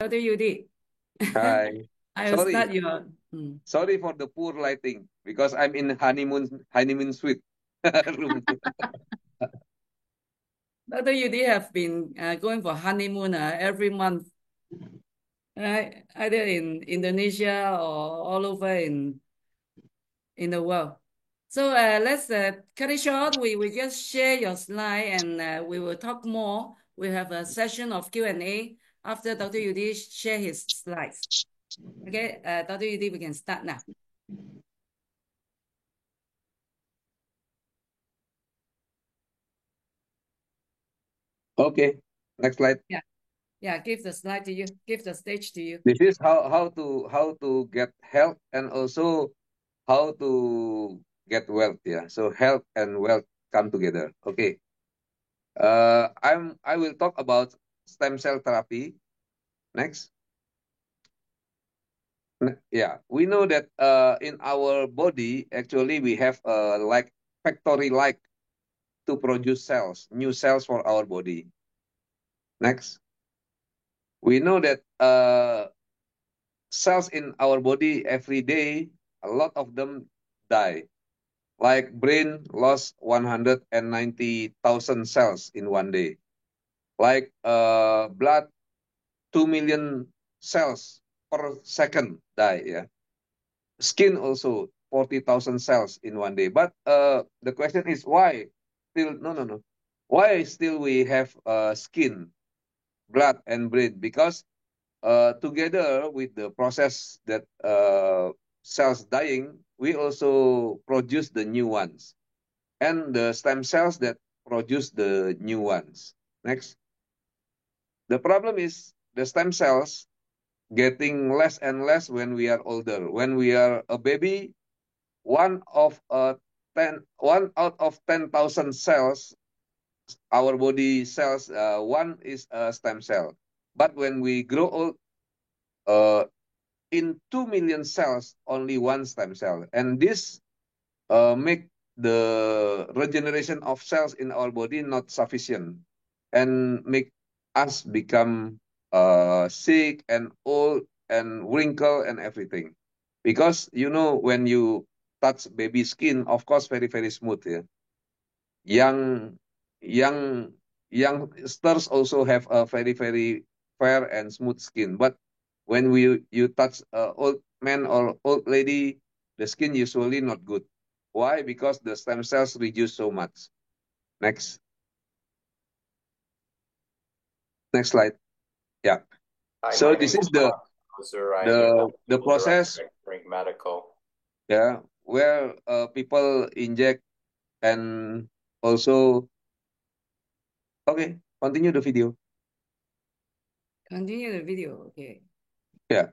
Dr. Yudi, Hi. I will Sorry, start your. sorry for the poor lighting because I'm in honeymoon suite room. Dr. Yudi have been going for honeymoon every month, right? Either in Indonesia or all over in the world. So let's cut it short. We just share your slide and we will talk more. We have a session of Q&A after Dr. Yudi share his slides. Okay, Dr. Yudi, we can start now. Okay, next slide. Yeah, give the slide to you. Give the stage to you. This is how to get health and also how to get wealth. Yeah, so health and wealth come together. Okay. I will talk about stem cell therapy next. Yeah, we know that in our body actually we have like factory like to produce cells, new cells for our body. Next. We know that cells in our body every day, a lot of them die. Like brain lost 190,000 cells in one day. Like blood, 2 million cells per second die. Yeah. Skin also 40,000 cells in one day. But the question is why still no. Why still we have skin, blood, and brain? Because together with the process that cells dying, we also produce the new ones and the stem cells that produce the new ones. Next. The problem is the stem cells getting less and less when we are older. When we are a baby, one out of 10,000 cells, our body cells, one is a stem cell. But when we grow old, uh, in 2 million cells, only one stem cell. And this make the regeneration of cells in our body not sufficient and make us become sick and old and wrinkle and everything. Because, when you touch baby skin, of course, very, very smooth. Yeah? Young, young, youngsters also have a very, very fair and smooth skin. But when you touch old man or old lady, the skin usually not good. Why? Because the stem cells reduce so much. Next. Next slide. Yeah. Hi, So my this name is is Bob Hauser. I'm the Medical process. Director at Drink Medical. Yeah, where people inject and also. Okay, continue the video. Continue the video. Okay. Yeah.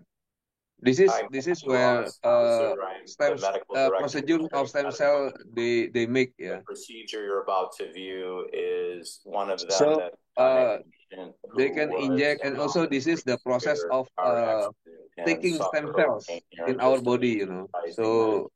This is Hi, this is my name where is Hauser. I'm stem the Medical Director procedure at of Drink stem Medical. cell they make. The Yeah. procedure you're about to view is one of them So that's done in a patient they who can was inject, and also involved in this a is the pretty process severe of car accident and taking stem suffered cells pain here in in our just a body. week, realizing that So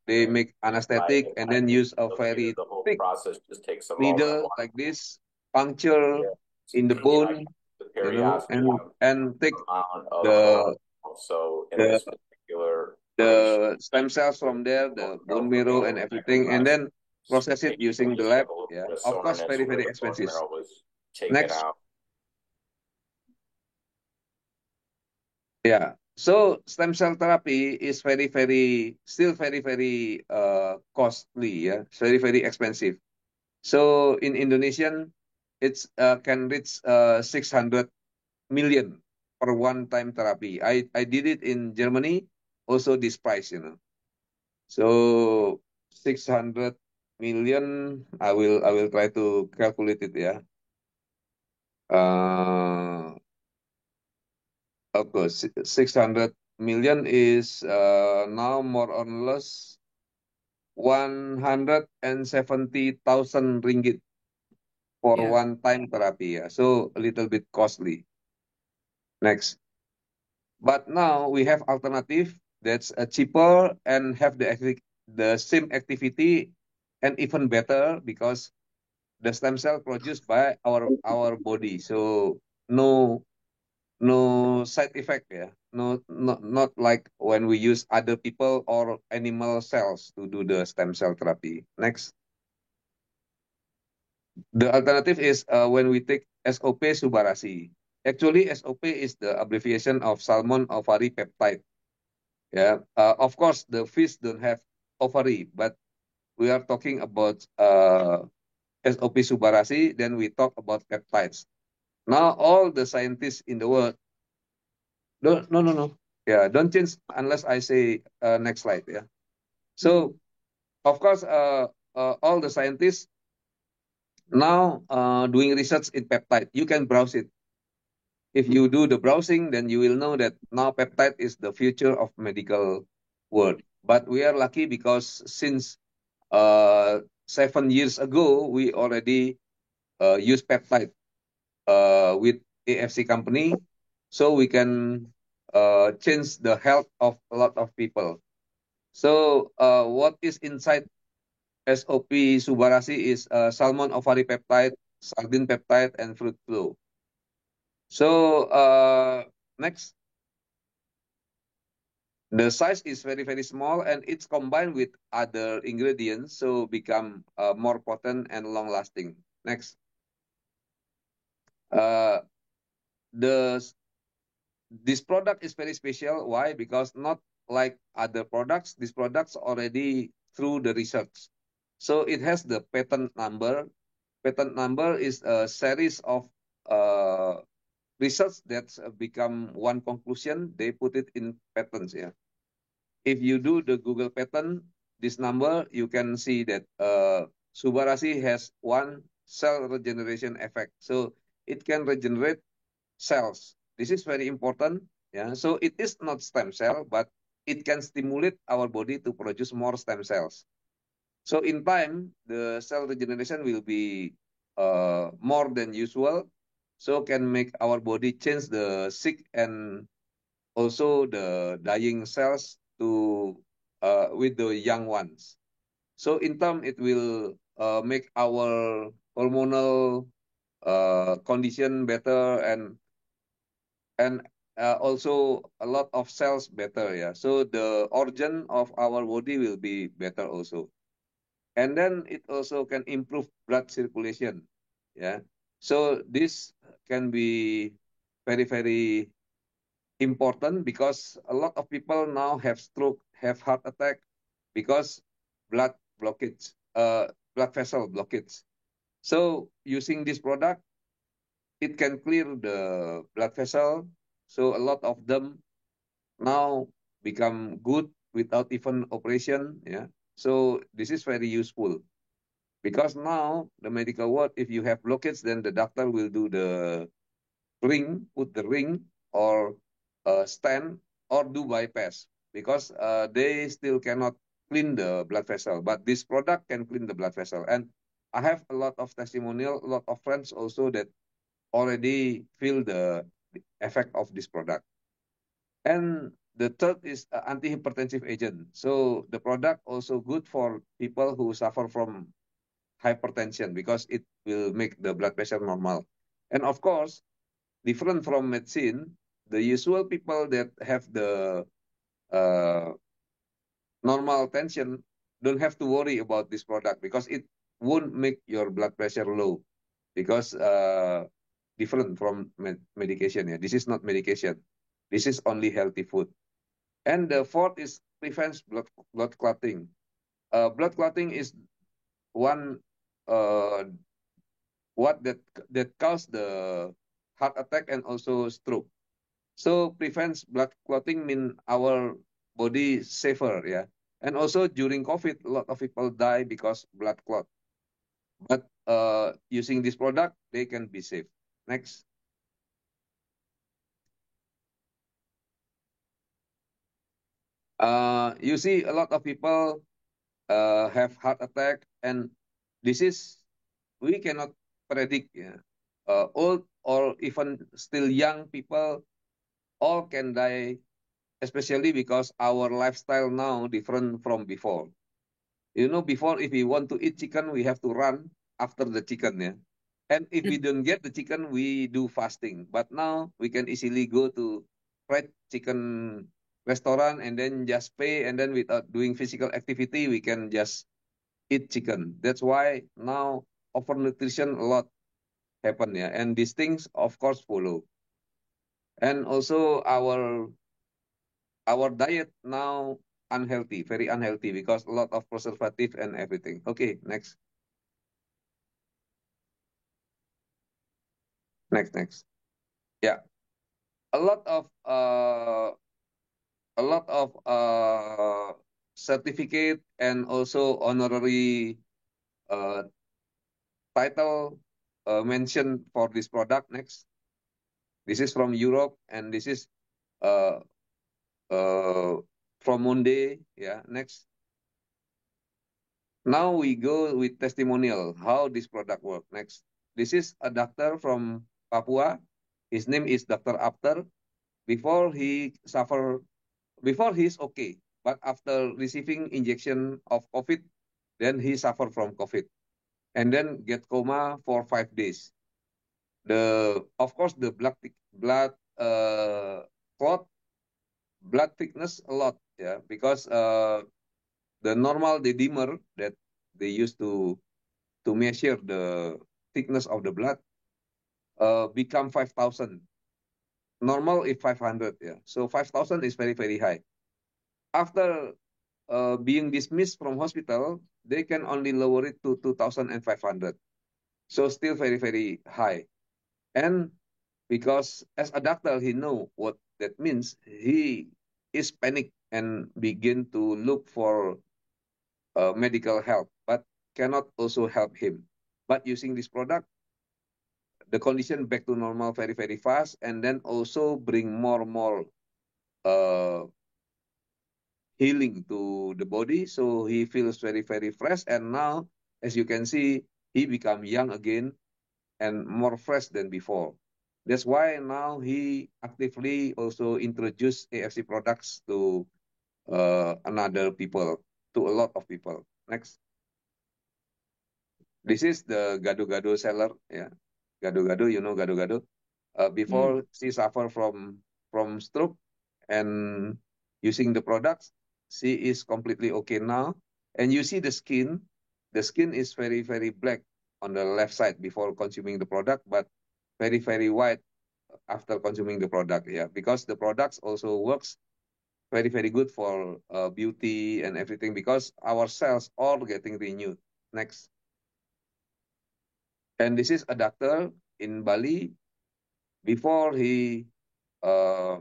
they make I anesthetic and then use a go through very the whole thick process just takes a moment. needle like this, puncture in the bone, The periosteum and take amount of bone. the So in the this particular patient, the stem cells from there, the bone marrow and everything, and then process it using the lab. Yeah, of course, very, very the bone expensive. marrow was taken Next. out. Yeah. So stem cell therapy is very, very still very, very costly. Yeah, it's very, very expensive. So in Indonesian, it's can reach 600 million for one-time therapy. I did it in Germany, also this price. So 600 million, I will try to calculate it. Yeah. Of course, 600 million is now more or less 170,000 ringgit for Yeah. one-time therapy. Yeah. So a little bit costly. Next. But now we have alternative that's cheaper and have the same activity and even better because the stem cell produced by our body. So no no side effect, yeah. Not like when we use other people or animal cells to do the stem cell therapy. Next. The alternative is when we take SOP Subarasi. Actually, SOP is the abbreviation of salmon ovary peptide. Yeah, of course, the fish don't have ovary, but we are talking about SOP Subarasi. Then we talk about peptides. Now, all the scientists in the world, no. Yeah, don't change unless I say next slide. Yeah. So, of course, all the scientists now doing research in peptide. You can browse it. If you do the browsing, then you will know that now peptide is the future of medical world. But we are lucky because since 7 years ago, we already use peptide with AFC company, so we can change the health of a lot of people. So what is inside SOP Subarasi is salmon ovary peptide, sardine peptide, and fruit flow. So next. The size is very, very small and it's combined with other ingredients, so become more potent and long lasting. Next. This product is very special. Why? Because not like other products, these products already through the research. So it has the patent number. Patent number is a series of research that's become one conclusion. They put it in patents. Yeah. If you do the Google patent, this number, you can see that Subarasi has one cell regeneration effect. So it can regenerate cells. This is very important. Yeah. So it is not stem cell, but it can stimulate our body to produce more stem cells. So in time, the cell regeneration will be more than usual. So can make our body change the sick and also the dying cells to with the young ones. So in term, it will make our hormonal condition better and also a lot of cells better. Yeah. So the organ of our body will be better also, and then it also can improve blood circulation. Yeah. So this can be very, very important because a lot of people now have stroke, have heart attack because blood blockage, blood vessel blockage. So using this product, it can clear the blood vessel. So a lot of them now become good without even operation. Yeah. So this is very useful because now the medical world, if you have blockage, then the doctor will do the ring, put the ring or stent or do bypass because they still cannot clean the blood vessel. But this product can clean the blood vessel. And I have a lot of testimonial, a lot of friends also that already feel the effect of this product. And the third is antihypertensive agent. So the product also good for people who suffer from hypertension because it will make the blood pressure normal. And of course, different from medicine, the usual people that have the normal tension don't have to worry about this product because it won't make your blood pressure low because different from medication. Yeah, this is not medication. This is only healthy food. And the fourth is prevents blood clotting. Blood clotting is one what that cause the heart attack and also stroke. So prevents blood clotting mean our body safer, yeah. And also during COVID, a lot of people die because blood clot. But using this product, they can be safe. Next. You see a lot of people have heart attack, and this is we cannot predict. Yeah. Old or even still young people all can die, especially because our lifestyle now different from before. You know, before if we want to eat chicken, we have to run after the chicken, yeah. And if we don't get the chicken, we do fasting. But now we can easily go to fried chicken restaurant and then just pay, and then without doing physical activity, we can just eat chicken. That's why now overnutrition a lot happen, yeah. And these things, of course, follow. And also our diet now unhealthy, very unhealthy, because a lot of preservative and everything. Okay, next. Next. Yeah. A lot of certificate and also honorary uh, title mentioned for this product. Next. This is from Europe, and this is uh, from Monde. Yeah, next. Now we go with testimonial, how this product work. Next. This is a doctor from Papua. His name is Dr. Apter. Before he's okay, but after receiving injection of COVID, then he suffer from COVID and then get coma for 5 days. Of course, the blood clot, blood thickness a lot, yeah, because the normal dimmer that they used to measure the thickness of the blood become 5,000. Normal is 500, yeah. So 5,000 is very, very high. After being dismissed from hospital, they can only lower it to 2,500. So still very, very high. And because as a doctor, he know what that means, he is panic and begin to look for medical help, but cannot also help him. But using this product, the condition back to normal very, very fast, and then also bring more uh, healing to the body. So he feels very, very fresh. And now, as you can see, he become young again and more fresh than before. That's why now he actively also introduce AFC products to another people, to a lot of people. Next. This is the gado-gado seller. Yeah, gado-gado, you know gado-gado. Before she suffer from stroke and using the products, she is completely okay now. And you see the skin is very, very black on the left side before consuming the product, but very, very white after consuming the product. Yeah, because the products also works very, very good for beauty and everything, because our cells are getting renewed. Next. And this is a doctor in Bali. Before he uh,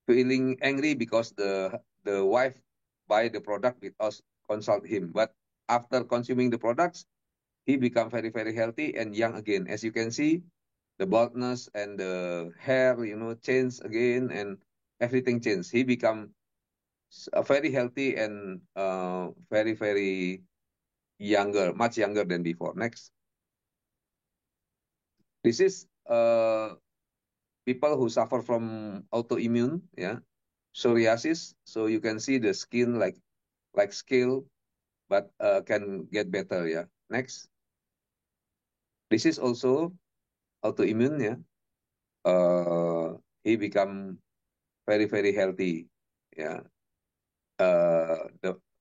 feeling angry because the wife buy the product without consult him. But after consuming the products, he become very, very healthy and young again. As you can see, the baldness and the hair, change again, and everything changed. He become very healthy and very, very younger, much younger than before. Next. This is people who suffer from autoimmune, yeah, psoriasis. So you can see the skin like scale, but can get better, yeah. Next. This is also autoimmune, yeah. He become very, very healthy, yeah.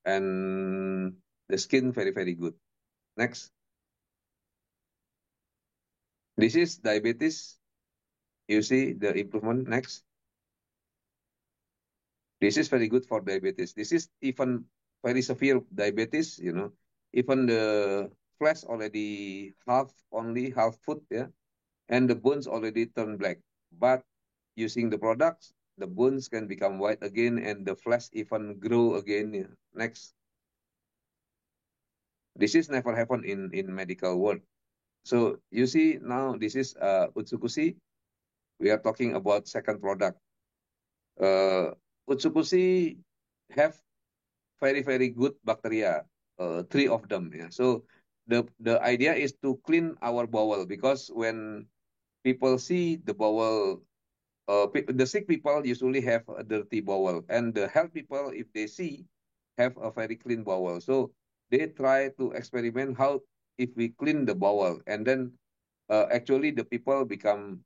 And the skin very, very good. Next. This is diabetes. You see the improvement. Next. This is very good for diabetes. This is even very severe diabetes, even the flesh already only half foot, yeah, and the bones already turn black. But using the products, the bones can become white again and the flesh even grow again. Yeah. Next. This is never happen in medical world. So you see now this is Utsukushi. We are talking about second product. Utsukushi have very, very good bacteria, 3 of them. Yeah. So the idea is to clean our bowel, because when people see the bowel, the sick people usually have a dirty bowel, and the health people, if they see, have a very clean bowel. So they try to experiment how if we clean the bowel, and then actually the people become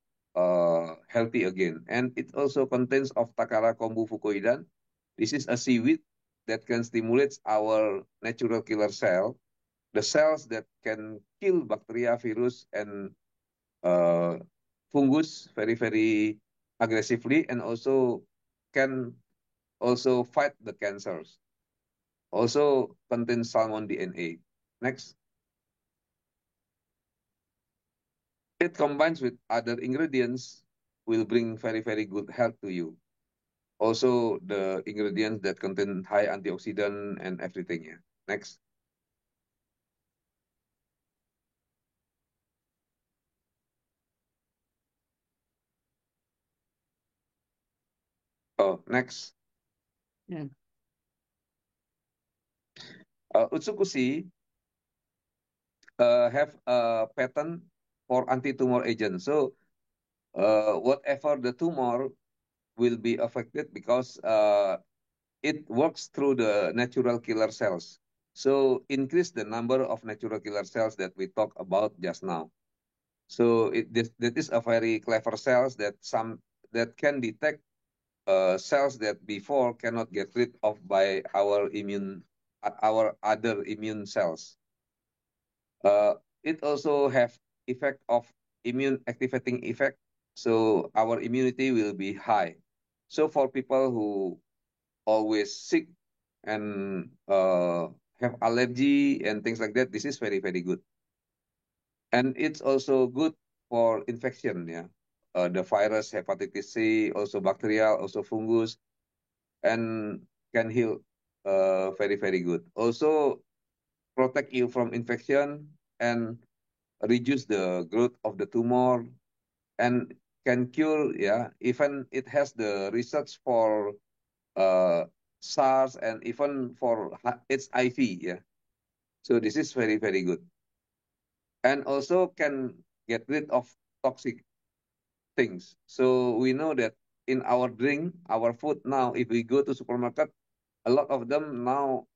healthy again. And it also contains of Takara kombu fucoidan. This is a seaweed that can stimulate our natural killer cell, the cells that can kill bacteria, virus, and fungus very aggressively, and also can also fight the cancers. Also contains salmon DNA. Next. It combines with other ingredients will bring very good health to you. Also the ingredients that contain high antioxidant and everything. Yeah. Next. Oh, next. Yeah. Utsukushi have a patent for anti-tumor agent. So whatever the tumor will be affected because it works through the natural killer cells. So increase the number of natural killer cells that we talked about just now. So that is a very clever cells that can detect cells that before cannot get rid of by our other immune cells. It also have effect of immune activating effect. So our immunity will be high. So for people who always sick and have allergy and things like that, this is very good. And it's also good for infection, yeah. The virus, hepatitis C, also bacterial, also fungus, and can heal very good. Also protect you from infection and reduce the growth of the tumor, and can cure, yeah. Even it has the research for uh, SARS and even for HIV, yeah. So this is very good. And also can get rid of toxic things. So we know that in our drink, our food now, if we go to supermarket, a lot of them now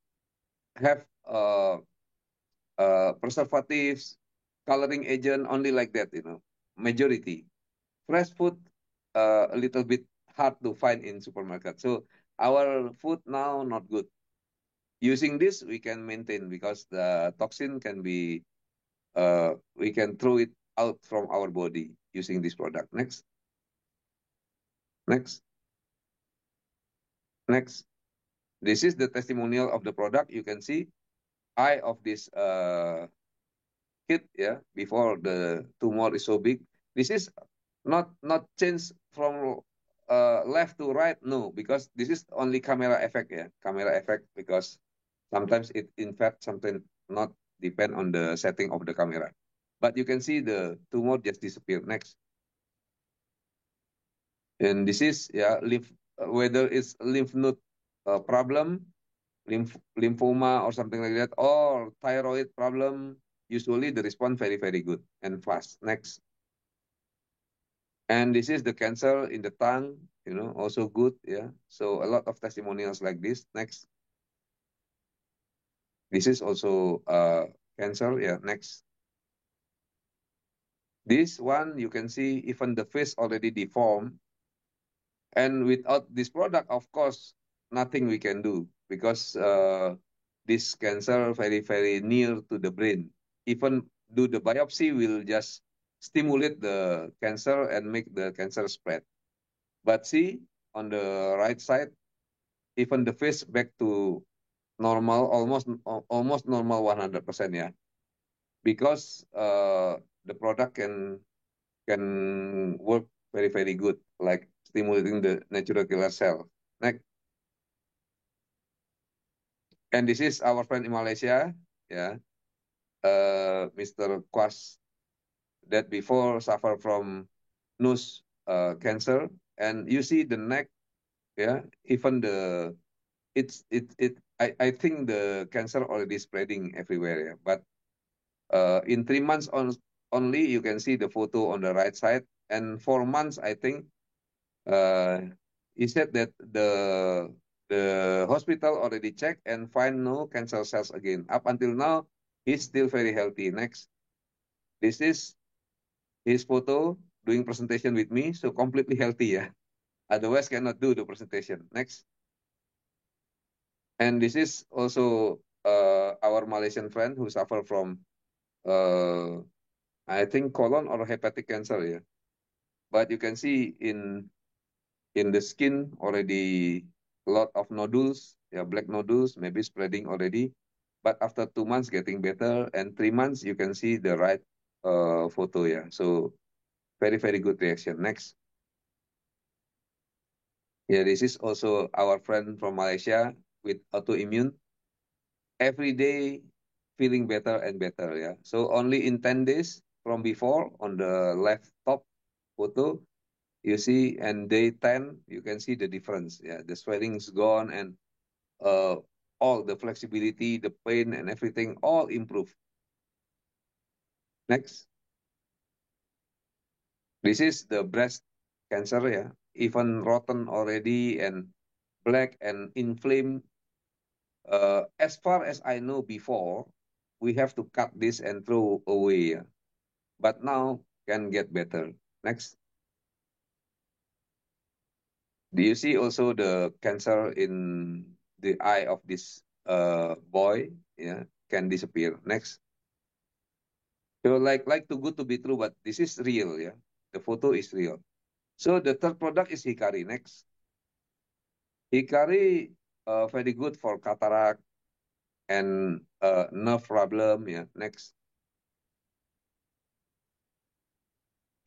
have preservatives, coloring agent, only like that, majority. Fresh food, a little bit hard to find in supermarket. So our food now not good. Using this, we can maintain because the toxin can be, we can throw it out from our body using this product. Next. Next. Next. This is the testimonial of the product. You can see eye of this kid, yeah, before the tumor is so big. This is not changed from left to right, no, because this is only camera effect, yeah, camera effect, because sometimes it in fact something not depend on the setting of the camera. But you can see the tumor just disappear. Next. And this is, yeah, whether it's lymph node problem, lymphoma or something like that, or thyroid problem, usually the response very good and fast. Next. And this is the cancer in the tongue, also good, yeah. So a lot of testimonials like this. Next. This is also cancer, yeah. Next. This one, you can see even the face already deformed. And without this product, of course, nothing we can do, because this cancer very near to the brain. Even do the biopsy will just stimulate the cancer and make the cancer spread. But see, on the right side, even the face back to normal, almost normal 100%, yeah. Because the product can work very good, like stimulating the natural killer cell. Next. And this is our friend in Malaysia, yeah, Mr. Kwas, that before suffer from nose cancer, and you see the neck, yeah, even the I think the cancer already spreading everywhere, yeah. But in 3 months only, you can see the photo on the right side, and 4 months, I think, he said that the hospital already checked and find no cancer cells again. Up until now, He's still very healthy. Next. This is his photo doing presentation with me, so completely healthy, yeah. Otherwise cannot do the presentation. Next. And this is also our Malaysian friend who suffer from I think colon or hepatic cancer, yeah. But you can see in the skin already a lot of nodules, yeah, black nodules, maybe spreading already. But after 2 months getting better, and 3 months you can see the right photo, yeah. So very, very good reaction. Next. Yeah, this is also our friend from Malaysia with autoimmune. Every day feeling better and better, yeah. So only in 10 days from before on the left top photo, you see, and day 10, you can see the difference. Yeah, the swelling is gone and all the flexibility, the pain and everything all improve. Next. This is the breast cancer, yeah. Even rotten already and black and inflamed. As far as I know before, we have to cut this and throw away, yeah. But now can get better. Next. Do you see also the cancer in the eye of this boy? Yeah, can disappear. Next. So like too good to be true, but this is real, yeah. The photo is real. So the third product is Hikari. Next. Hikari very good for cataract and nerve problem. Yeah. Next.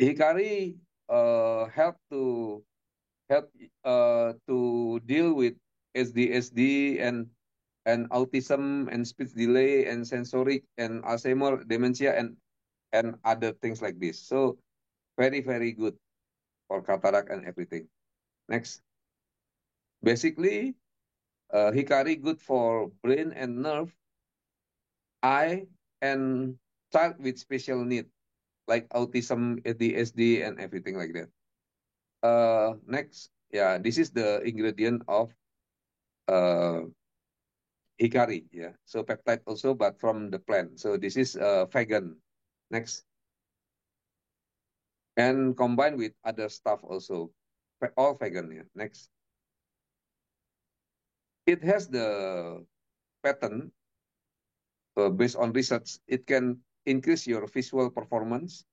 Hikari help to deal with SDSD and autism and speech delay and sensoric and Alzheimer, dementia and other things like this. So very, very good for cataract and everything. Next. Basically, Hikari good for brain and nerve, eye, and child with special need like autism, ADHD, and everything like that. Next, yeah, this is the ingredient of uh, Hikari, yeah. So peptide also, but from the plant. So this is vegan. Next. And combined with other stuff also. All vegan, yeah. Next. It has the pattern based on research. It can increase your visual performance.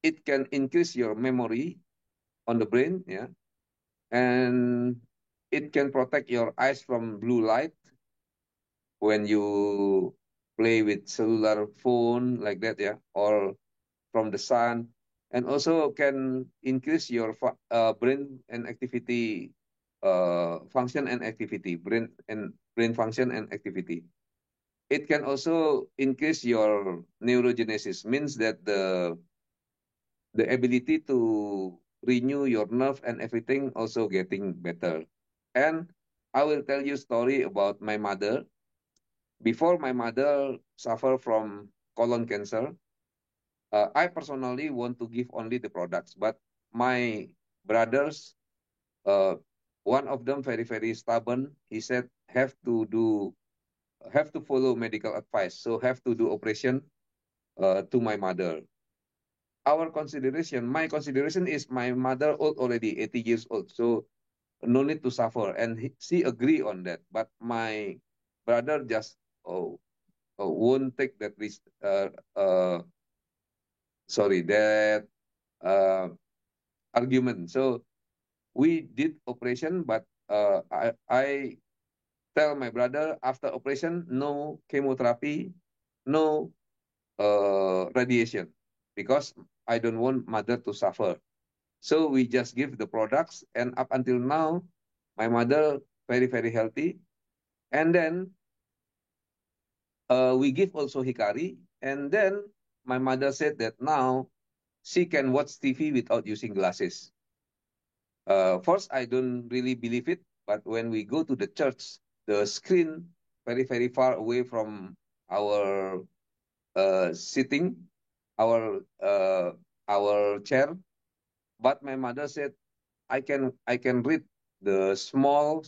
It can increase your memory on the brain, yeah. And it can protect your eyes from blue light when you play with cellular phone like that, yeah, or from the sun, and also can increase your brain and activity, function and activity, brain function and activity. It can also increase your neurogenesis, means that the ability to renew your nerve and everything also getting better. And I will tell you a story about my mother. Before my mother suffer from colon cancer, I personally want to give only the products, but my brothers, uh, one of them very, very stubborn. He said have to follow medical advice, so have to do operation to my mother. My consideration is my mother old already, 80 years old, so no need to suffer, and she agree on that. But my brother just oh, won't take that risk. Sorry, that uh, argument. So we did operation, but I tell my brother after operation, no chemotherapy, no radiation, because I don't want mother to suffer. So we just give the products, and up until now, my mother very, very healthy. And then we give also Hikari, and then my mother said that now she can watch TV without using glasses. First, I don't really believe it, but when we go to the church, the screen very, very far away from our sitting, our uh, our chair. But my mother said, I can read the small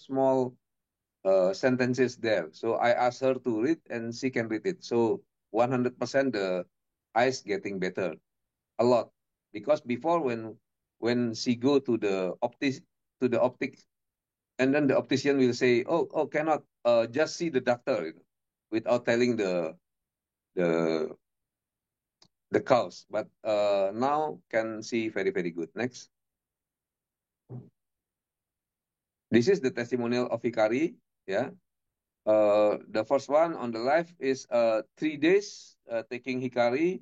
sentences there. So I asked her to read, and she can read it. So 100% the eyes getting better a lot. Because before when she go to the optic, and then the optician will say, oh, cannot, just see the doctor, without telling the the cause. But now can see very, very good. Next. This is the testimonial of Hikari. Yeah. The first one on the left is 3 days taking Hikari,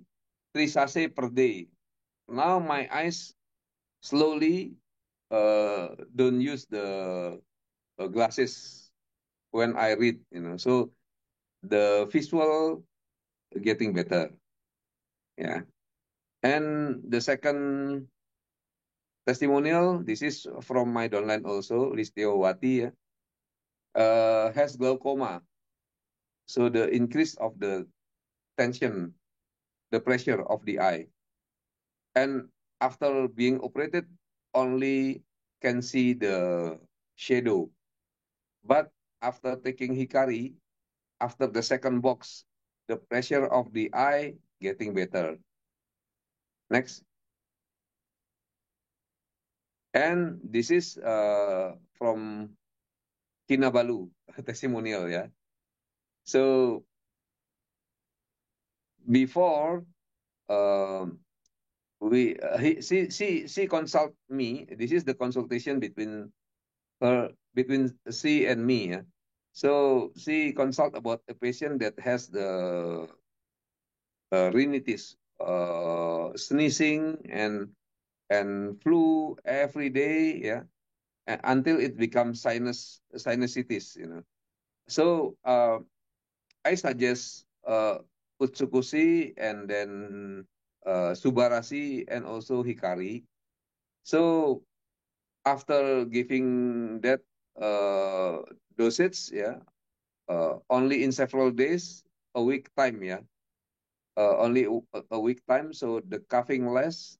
3 sachet per day. Now my eyes slowly don't use the glasses when I read, So the visual getting better. Yeah. And the second testimonial, this is from my downline also, Listiowati, has glaucoma. So the increase of the tension, the pressure of the eye. And after being operated, only can see the shadow. But after taking Hikari, after the second box, the pressure of the eye getting better. Next. And this is from Kinabalu testimonial, yeah. So before she consult me. This is the consultation between she and me. Yeah? So she consult about a patient that has the rhinitis, sneezing and flu every day, yeah, until it becomes sinusitis, So I suggest Utsukushi and then Subarasi and also Hikari. So after giving that dosage, yeah, only in several days, a week time, yeah, only a week time. So the coughing less,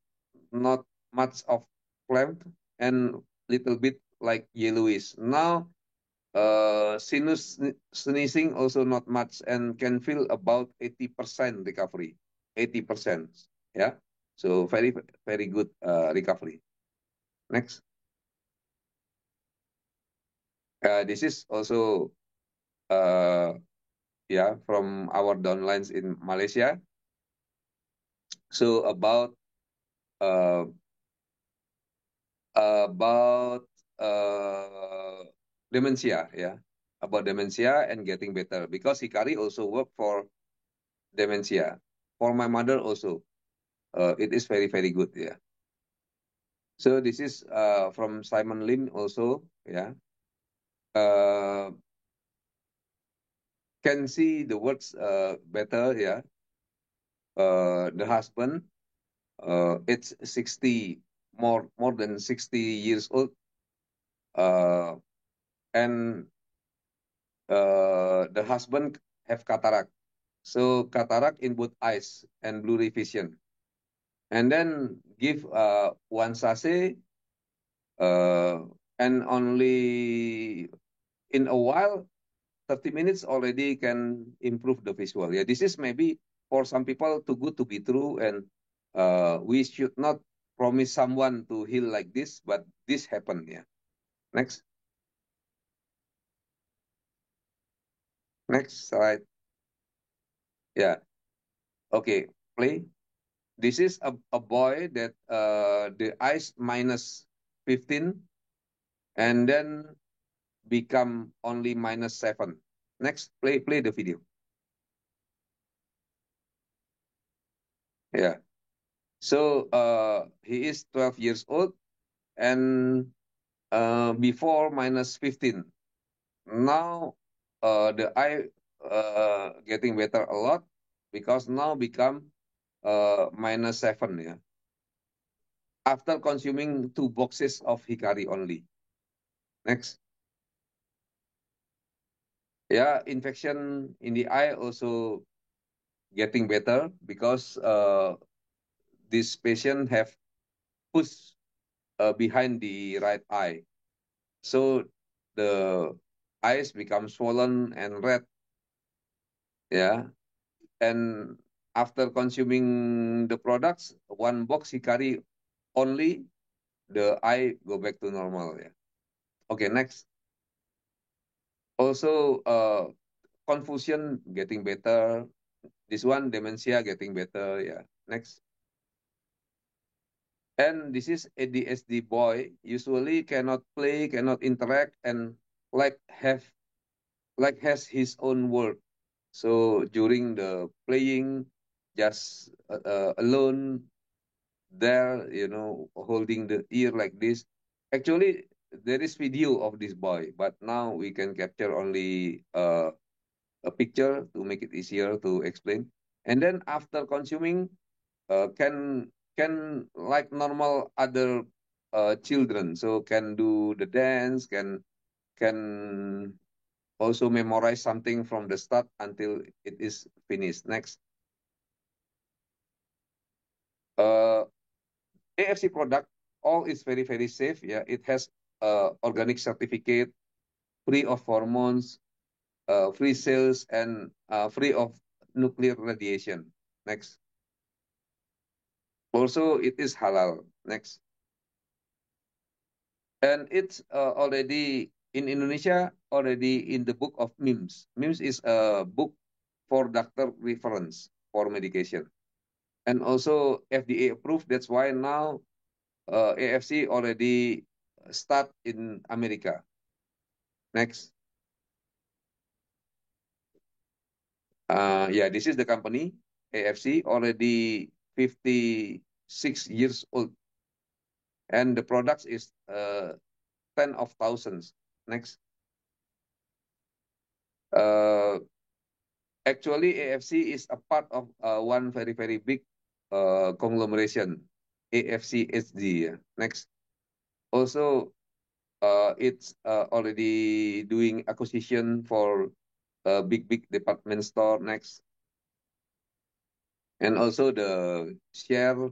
not much of phlegm, and little bit like yellowish. Now, sinus sneezing also not much and can feel about 80% recovery. 80%, yeah. So very, very good recovery. Next. This is also from our downlines in Malaysia. So about uh, dementia, yeah, about dementia and getting better, because Hikari also work for dementia. For my mother also, it is very, very good, yeah. So this is from Simon Lim also, yeah. Can see the words better, yeah. The husband, it's 60, more than 60 years old, and the husband have cataract. So cataract in both eyes and blurry vision. And then give one sachet, and only in a while, 30 minutes already can improve the visual. Yeah, this is maybe for some people too good to be true, and we should not promise someone to heal like this, but this happened. Yeah. Next. Next slide. Yeah. Okay. Play. This is a boy that the eyes minus 15, and then become only -7. Next, play the video. Yeah. So he is 12 years old, and before -15. Now the eye getting better a lot, because now become -7. Yeah. After consuming 2 boxes of Hikari only. Next. Yeah, infection in the eye also getting better, because this patient have pus behind the right eye. So the eyes become swollen and red. Yeah. and after consuming the products, one box he carry only, the eye go back to normal. Yeah. Okay, next. Also, confusion getting better. This one, dementia getting better. Yeah. Next. And this is ADHD boy. Usually cannot play, cannot interact, and like has his own world. So during the playing, just alone there, holding the ear like this. Actually, there is video of this boy, but now we can capture only a picture to make it easier to explain. And then after consuming, can like normal other children, so can do the dance, can also memorize something from the start until it is finished. Next. AFC product, all is very, very safe. Yeah, it has organic certificate, free of hormones, free sales, and free of nuclear radiation. Next. Also, it is halal. Next. And it's already in Indonesia, already in the book of MIMS. MIMS is a book for doctor reference for medication. And also FDA approved. That's why now AFC already start in America. Next. Yeah, this is the company, AFC, already 56 years old. And the products is 10 of thousands. Next. Actually, AFC is a part of one very, very big conglomeration, AFC HD. Next. Also, it's already doing acquisition for a big, big department store. Next. And also the share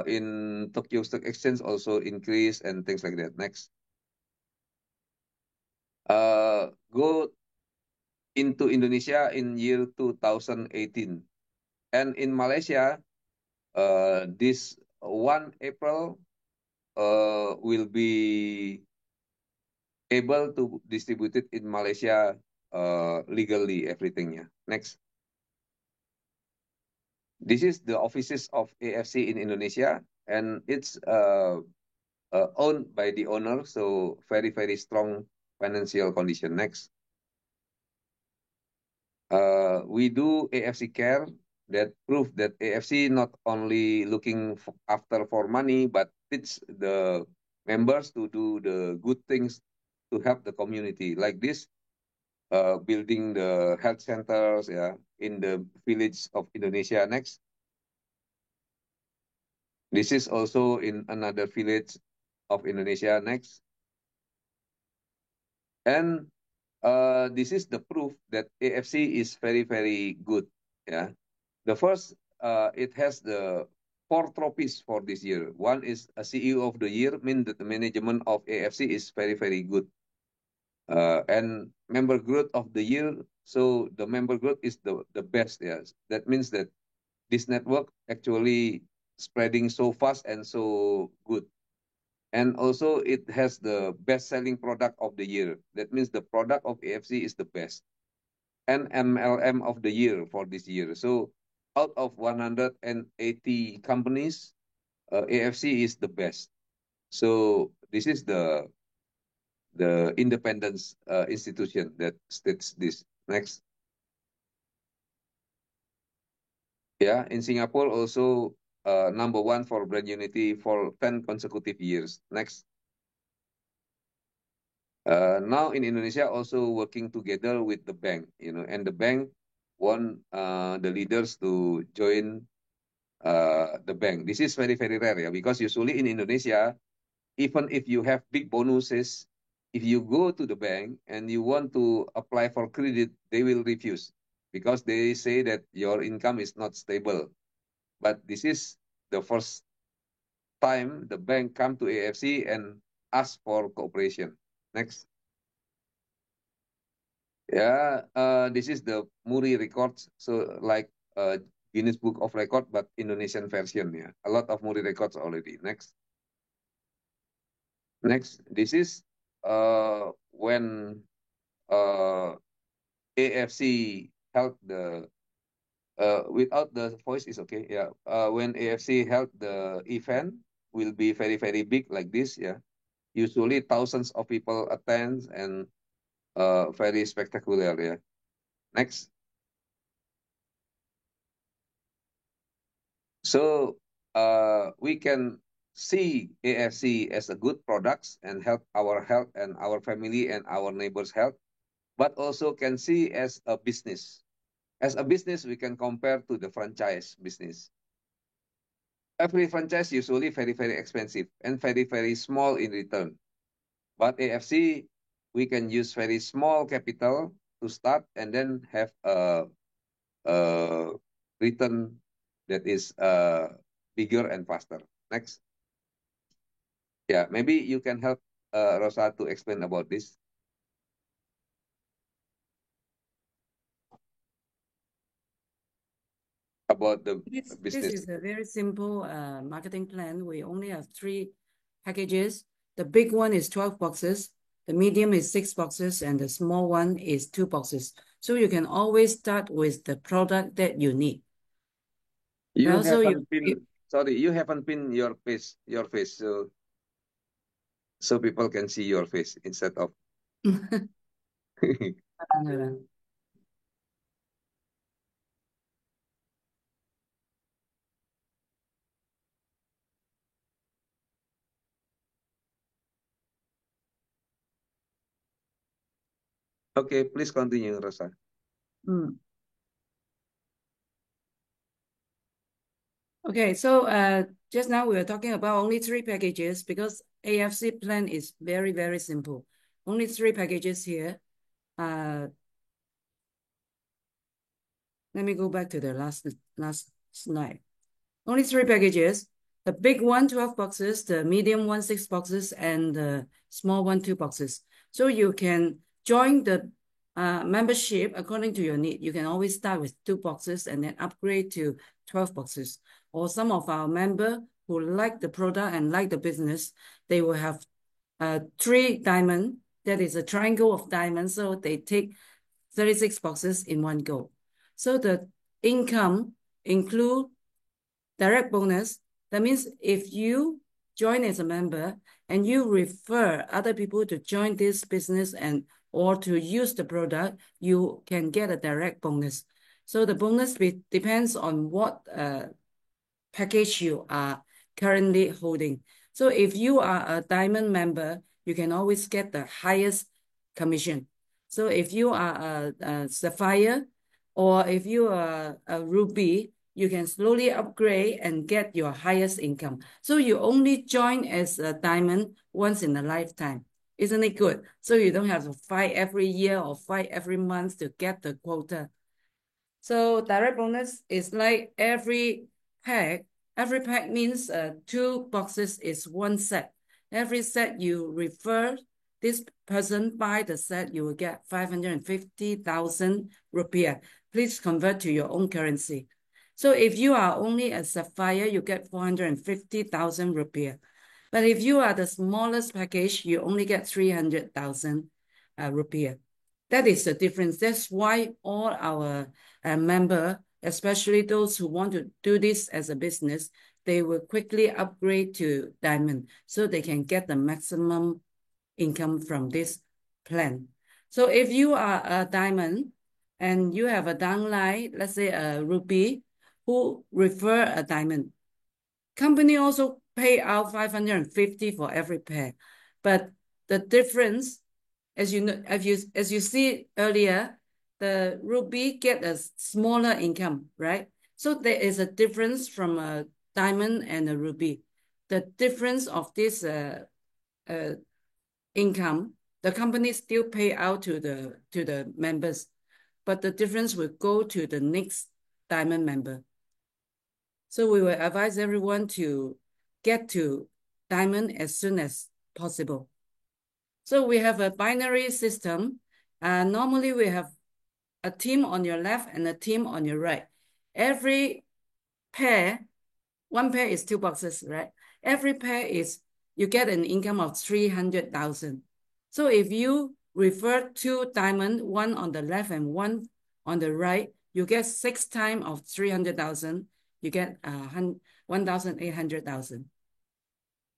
in Tokyo Stock Exchange also increase and things like that. Next. Go into Indonesia in year 2018. And in Malaysia, this 1 April will be able to distribute it in Malaysia legally, everything. Yeah. Next. This is the offices of AFC in Indonesia, and it's owned by the owner, so very, very strong financial condition. Next. We do AFC Care that prove that AFC not only looking after for money, but teach the members to do the good things to help the community. Like this, building the health centers, yeah, in the village of Indonesia. Next. This is also in another village of Indonesia. Next. And this is the proof that AFC is very, very good. Yeah. The first, it has the 4 trophies for this year. One is a CEO of the year, mean that the management of AFC is very, very good. And member growth of the year, so the member growth is the best. Yes. That means that this network actually spreading so fast and so good. And also it has the best selling product of the year. That means the product of AFC is the best. And MLM of the year for this year. So out of 180 companies, AFC is the best. So this is the independence institution that states this. Next. Yeah, in Singapore also #1 for brand unity for 10 consecutive years. Next. Now in Indonesia also working together with the bank, and the bank want the leaders to join the bank. This is very, very rare, yeah, because usually in Indonesia, even if you have big bonuses, if you go to the bank and you want to apply for credit, they will refuse because they say that your income is not stable. But this is the first time the bank come to AFC and ask for cooperation. Next. Yeah, this is the Muri records. So like Guinness Book of Record, but Indonesian version. Yeah, a lot of Muri records already. Next. This is when AFC held the without the voice is okay. Yeah. When AFC held the event, will be very very big like this. Yeah. Usually thousands of people attend and very spectacular. Yeah. Next. So we can see AFC as a good products and help our health and our family and our neighbors' health, but also can see as a business. As a business, we can compare to the franchise business. Every franchise usually very, very expensive and very, very small in return. But AFC, we can use very small capital to start and then have a return that is bigger and faster. Next. Yeah, maybe you can help Rosa to explain about this. About the This business. is a very simple marketing plan. We only have 3 packages. The big one is 12 boxes. The medium is 6 boxes, and the small one is 2 boxes. So you can always start with the product that you need. You Also, haven't been sorry, you haven't been your face, so people can see your face instead of. Okay, please continue, Rosa. Okay, so just now we were talking about only 3 packages because AFC plan is very, very simple. Only 3 packages here. Let me go back to the last slide. Only 3 packages. The big one, 12 boxes, the medium one, 6 boxes, and the small one, 2 boxes. So you can join the membership according to your need. You can always start with 2 boxes and then upgrade to 12 boxes. Or some of our members who like the product and like the business, they will have 3 diamond. That is a triangle of diamonds. So they take 36 boxes in one go. So the income include direct bonus. That means if you join as a member and you refer other people to join this business and or to use the product, you can get a direct bonus. So the bonus depends on what package you are currently holding. So if you are a diamond member, you can always get the highest commission. So if you are a sapphire or if you are a ruby, you can slowly upgrade and get your highest income. So you only join as a diamond once in a lifetime. Isn't it good? So you don't have to fight every year or fight every month to get the quota. So direct bonus is like every pack means 2 boxes is 1 set. Every set you refer this person buy the set, you will get 550,000 rupiah. Please convert to your own currency. So if you are only a sapphire, you get 450,000 rupiah. But if you are the smallest package, you only get 300,000 rupiah. That is the difference. That's why all our members, especially those who want to do this as a business, they will quickly upgrade to diamond so they can get the maximum income from this plan. So if you are a diamond and you have a downline, let's say a ruby, who refer a diamond, company also pay out 550 for every pair. But the difference, as you know, as you see earlier, the ruby get a smaller income, right? So there is a difference from a diamond and a ruby. The difference of this income, the company still pay out to the members, but the difference will go to the next diamond member. So we will advise everyone to get to diamond as soon as possible. So we have a binary system. normally we have a team on your left and a team on your right. Every pair, one pair is 2 boxes, right? Every pair is, you get an income of 300,000. So if you refer 2 diamonds, one on the left and one on the right, you get 6 times of 300,000. You get 1,800,000.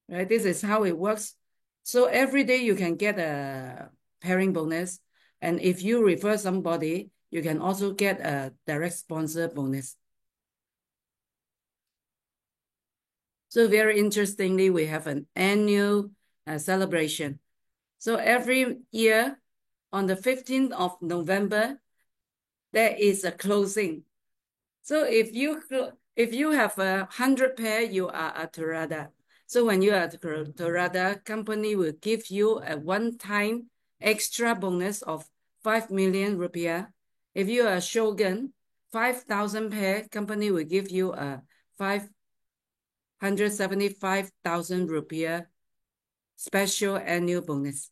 Right? This is how it works. So every day you can get a pairing bonus. And if you refer somebody, you can also get a direct sponsor bonus. So very interestingly, we have an annual celebration. So every year on the 15th of November, there is a closing. So if you have 100 pair, you are a Torada. So when you are a Torada, company will give you a one-time extra bonus of 5 million rupiah. If you are a Shogun, 5,000 pair, company will give you a 575,000 rupiah special annual bonus.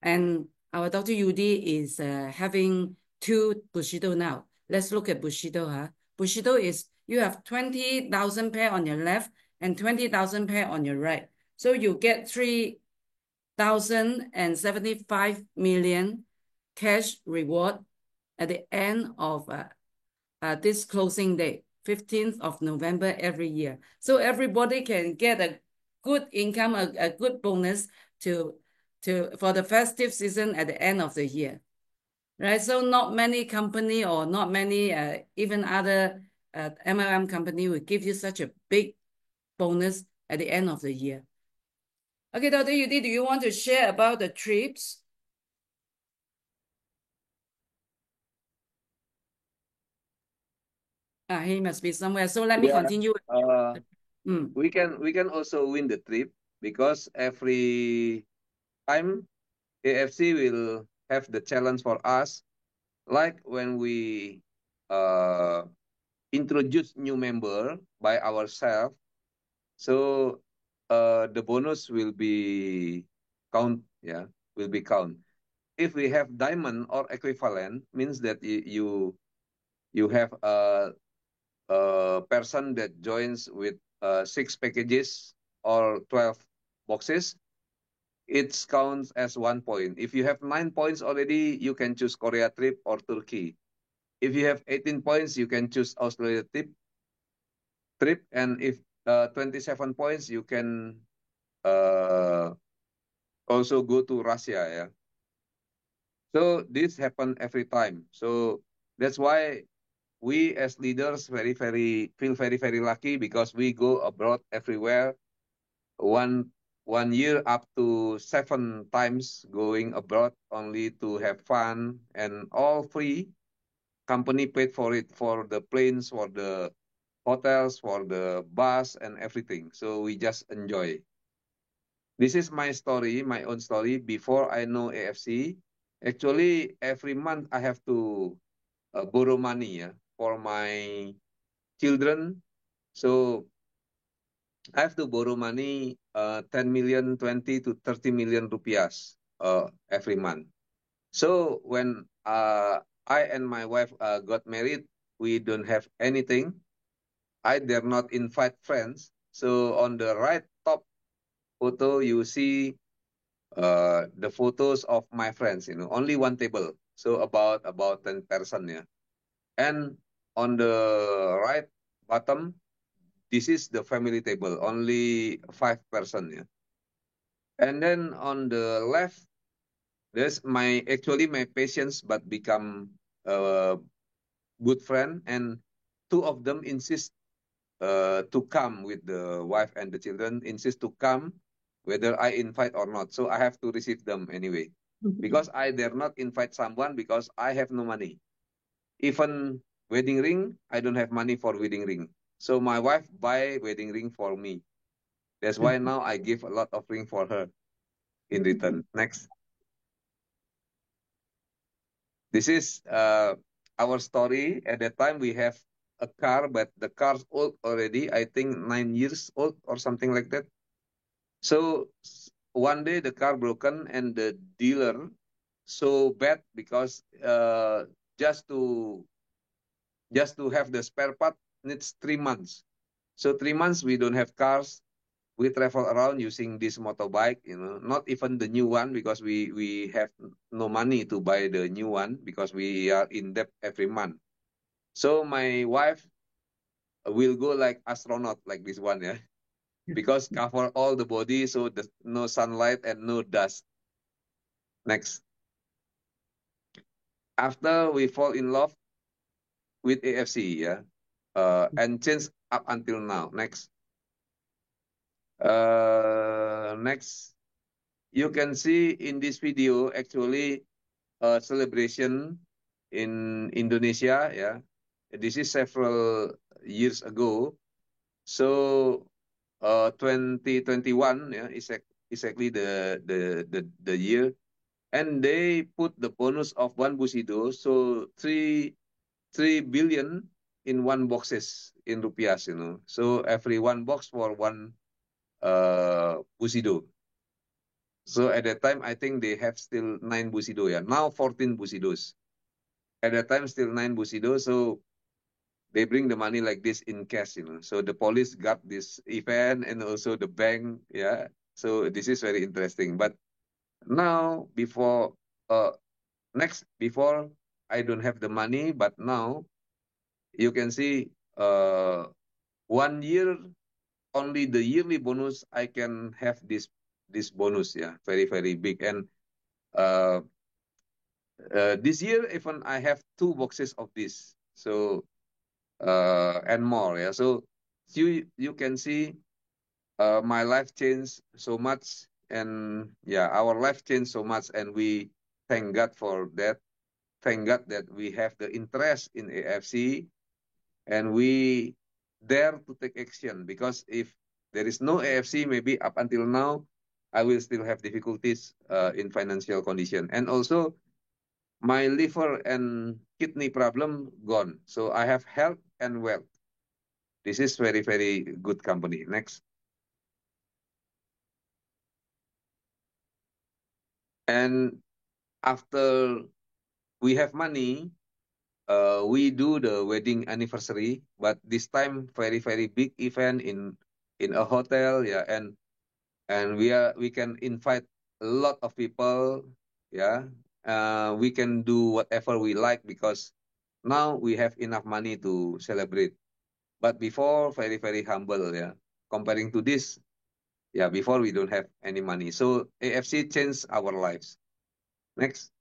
And our Dr. Yudi is having 2 Bushido now. Let's look at Bushido. Bushido is, you have 20,000 pair on your left and 20,000 pair on your right. So you get 3,075 million cash reward at the end of this closing day, 15th of November every year. So everybody can get a good income, a good bonus for the festive season at the end of the year, right? So not many company or not many even other MLM company will give you such a big bonus at the end of the year. Okay, Dr. Yudi, do you want to share about the trips? He must be somewhere. So let me continue. We can also win the trip because every time AFC will have the challenge for us, like when we introduce new member by ourselves. So the bonus will be count. If we have diamond or equivalent, means that you have a person that joins with 6 packages or 12 boxes, it counts as 1 point. If you have 9 points already, you can choose Korea trip or Turkey. If you have 18 points, you can choose Australia trip. And if 27 points, you can also go to Russia. Yeah. So this happen every time. So that's why we as leaders feel very lucky because we go abroad everywhere. One year up to 7 times going abroad only to have fun and all free. Company paid for it, for the planes, for the hotels, for the bus and everything. So we just enjoy. This is my story, my own story. Before I know AFC, actually every month I have to borrow money for my children. So I have to borrow money 10 million, 20 to 30 million rupiahs every month. So when I and my wife got married, we don't have anything. I dare not invite friends. So on the right top photo, you see the photos of my friends, only one table. So about 10 person, yeah. And on the right bottom, this is the family table, only 5 person, yeah. And then on the left, there's my patients, but become a good friend. And 2 of them insist to come with the wife and the children, insist to come whether I invite or not. So I have to receive them anyway. Because I dare not invite someone because I have no money. Even wedding ring, I don't have money for wedding ring. So my wife buy wedding ring for me. That's why now I give a lot of ring for her in return. Next. This is our story. At that time, we have a car, but the car's old already. I think 9 years old or something like that. So one day the car broken and the dealer so bad because just to have the spare part needs 3 months. So 3 months we don't have cars. We travel around using this motorbike, not even the new one because we have no money to buy the new one because we are in debt every month. So my wife will go like astronaut like this one, yeah, because cover all the body so there's no sunlight and no dust. Next. After we fall in love with AFC, yeah, and change up until now. Next. Next, you can see in this video actually a celebration in Indonesia. Yeah, this is several years ago. So, 2021, yeah, is exactly the year, and they put the bonus of 1 Busido, so 3 billion in 1 boxes in rupiahs, So every 1 box for 1 Busido. So at that time, I think they have still 9 Busido, yeah. Now 14 Busidos. At that time, still 9 Busido. So they bring the money like this in cash, So the police got this event and also the bank, yeah. So this is very interesting. But now, before I don't have the money, but now you can see 1 year only the yearly bonus I can have this bonus, yeah, very very big. And this year even I have 2 boxes of this, so and more, yeah. So you can see my life changed so much, and yeah, our life changed so much, and we thank God for that. Thank God that we have the interest in AFC, and we dare to take action, because if there is no AFC, maybe up until now, I will still have difficulties in financial condition. And also, my liver and kidney problem gone. So I have health and wealth. This is very, very good company. Next. And after we have money, we do the wedding anniversary, but this time very, very big event in a hotel, yeah, and we can invite a lot of people, yeah. We can do whatever we like because now we have enough money to celebrate. But before, very very humble, yeah. Comparing to this, yeah, before we don't have any money. So AFC changed our lives. Next.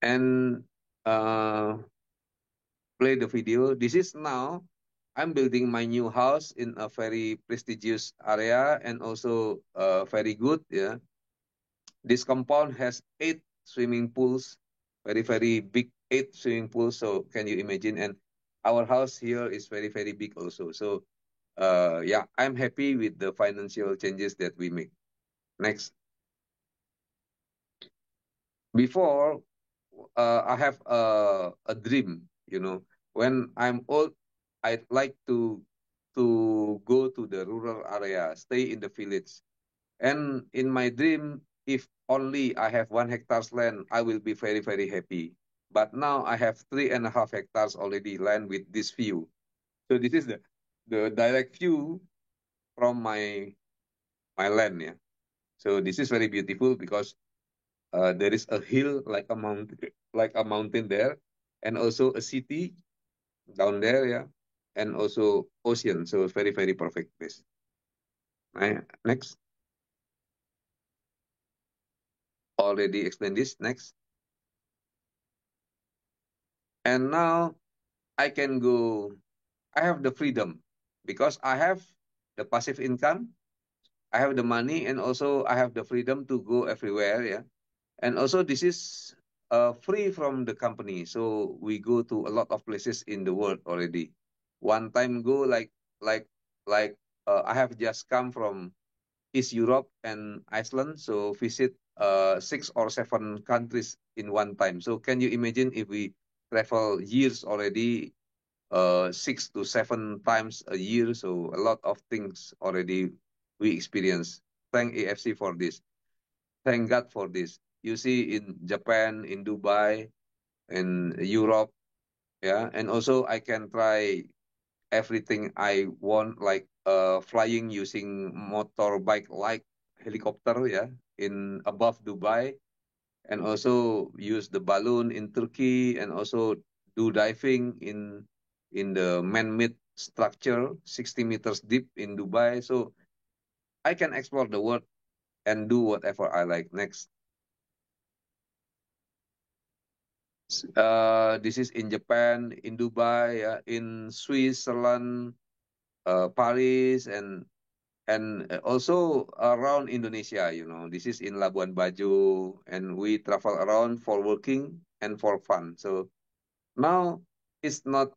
And play the video. This is now I'm building my new house in a very prestigious area and also very good, yeah. This compound has 8 swimming pools, very, very big 8 swimming pools. So can you imagine? And our house here is very, very big also. So yeah, I'm happy with the financial changes that we make. Next. Before, I have a dream, when I'm old, I'd like to go to the rural area, stay in the village. And in my dream, if only I have 1 hectare land, I will be very, very happy. But now I have 3.5 hectares already land with this view. So this is the direct view from my land, yeah. So this is very beautiful because there is a hill like a mountain there, and also a city down there, yeah, and also ocean. So very, very perfect place. Next. Already explained this. Next. And now I can go. I have the freedom because I have the passive income. I have the money, and also I have the freedom to go everywhere. Yeah, and also this is free from the company, so we go to a lot of places in the world already. One time go like I have just come from East Europe and Iceland, so visit 6 or 7 countries in one time. So can you imagine if we travel years already, 6 to 7 times a year? So a lot of things already we experience. Thank AFC for this. thank God for this. You see in Japan, in Dubai, in Europe, yeah, and also I can try everything I want, like flying using motorbike like helicopter, yeah, in above Dubai, and also use the balloon in Turkey, and also do diving in the man-made structure 60 meters deep in Dubai. So I can explore the world and do whatever I like. Next. This is in Japan, in Dubai, in Switzerland, Paris, and also around Indonesia. You know, this is in Labuan Bajo, and we travel around for working and for fun. So now it's not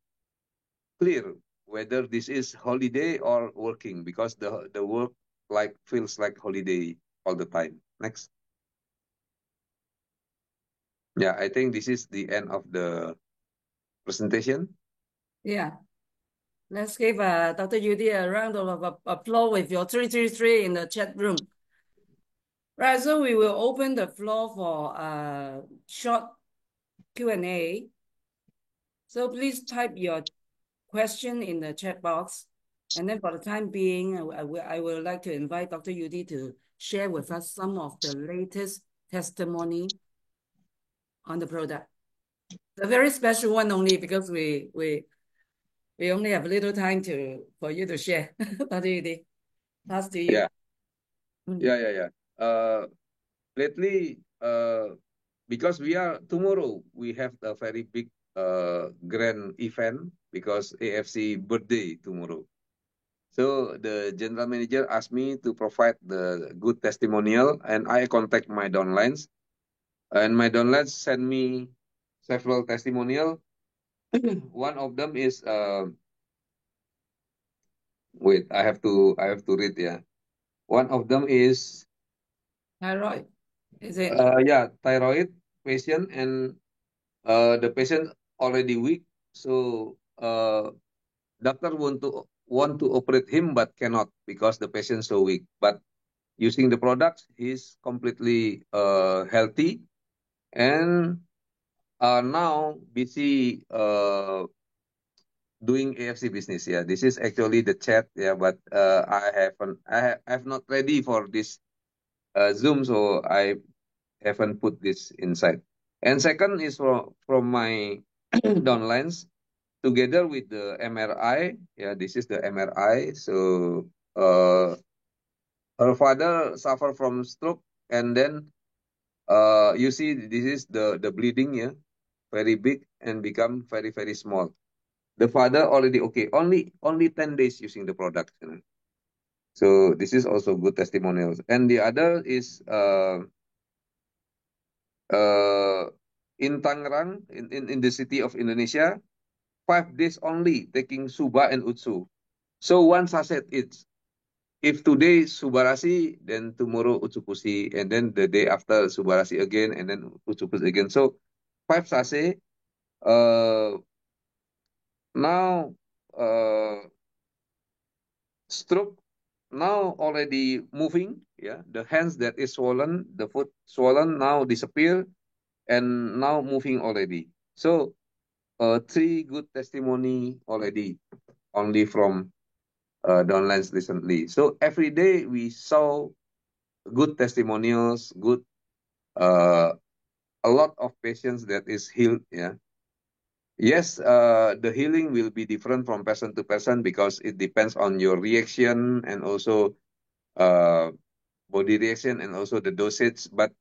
clear whether this is holiday or working, because the work like feels like holiday all the time. Next. Yeah, I think this is the end of the presentation. Yeah. Let's give Dr. Yudi a round of applause with your 333 in the chat room. Right, so we will open the floor for short Q&A. So please type your question in the chat box. And then for the time being, I would like to invite Dr. Yudi to share with us some of the latest testimony on the product. A very special one only because we only have a little time for you to share. Dr. Yudi, pass to you. Yeah. Lately, because tomorrow we have a very big grand event because AFC birthday tomorrow. So the general manager asked me to provide the good testimonial, and I contact my downlines, and my downlines send me several testimonial. One of them is wait, I have to read. Yeah, one of them is Thyroid, is it? yeah, thyroid patient, and the patient already weak, so doctor want to operate him but cannot because the patient so weak. But using the products, he's completely healthy, and now busy doing AFC business. Yeah, this is actually the chat. Yeah, but I have not ready for this Zoom, so I haven't put this inside. And second is from my downlines together with the MRI. Yeah, this is the MRI. So her father suffered from stroke, and then you see this is the bleeding, yeah, very big and become very very small. The father already okay, only 10 days using the product. You know? So this is also good testimonials. And the other is in Tangerang, in the city of Indonesia, 5 days only taking Suba and Utsu. So one sachet each. If today Subarasi, then tomorrow Utsukushi, and then the day after Subarasi again, and then Utsukushi again. So 5 sachet. Now stroke now already moving. Yeah, the hands that is swollen, the foot swollen now disappear, and now moving already. So 3 good testimony already, only from downlines recently. So every day we saw good testimonials, good a lot of patients that is healed. Yeah. Yes, the healing will be different from person to person because it depends on your reaction and also body reaction and also the dosage. But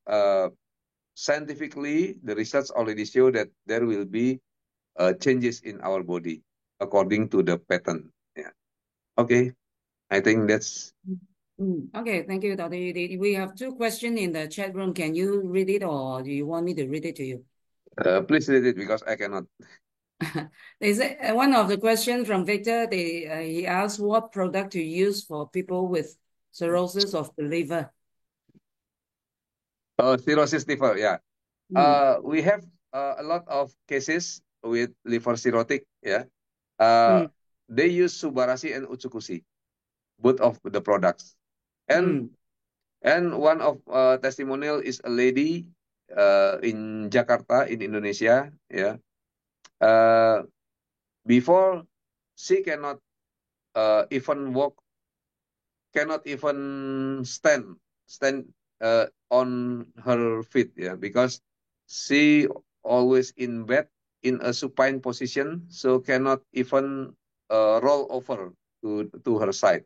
scientifically, the research already show that there will be changes in our body according to the pattern. Yeah. Okay. I think that's. Okay, thank you, Dr. Yudi. We have 2 questions in the chat room. Can you read it or do you want me to read it to you? Please read it because I cannot. They say, one of the questions from Victor, he asked what product to use for people with cirrhosis of the liver. Cirrhosis liver, yeah. We have a lot of cases with liver cirrhotic, yeah. They use Subarasi and Utsukushi, both of the products. And And one of testimonial is a lady in Jakarta in Indonesia. Yeah. Before she cannot even walk, cannot even stand on her feet. Yeah, because she always in bed in a supine position, so cannot even roll over to her side.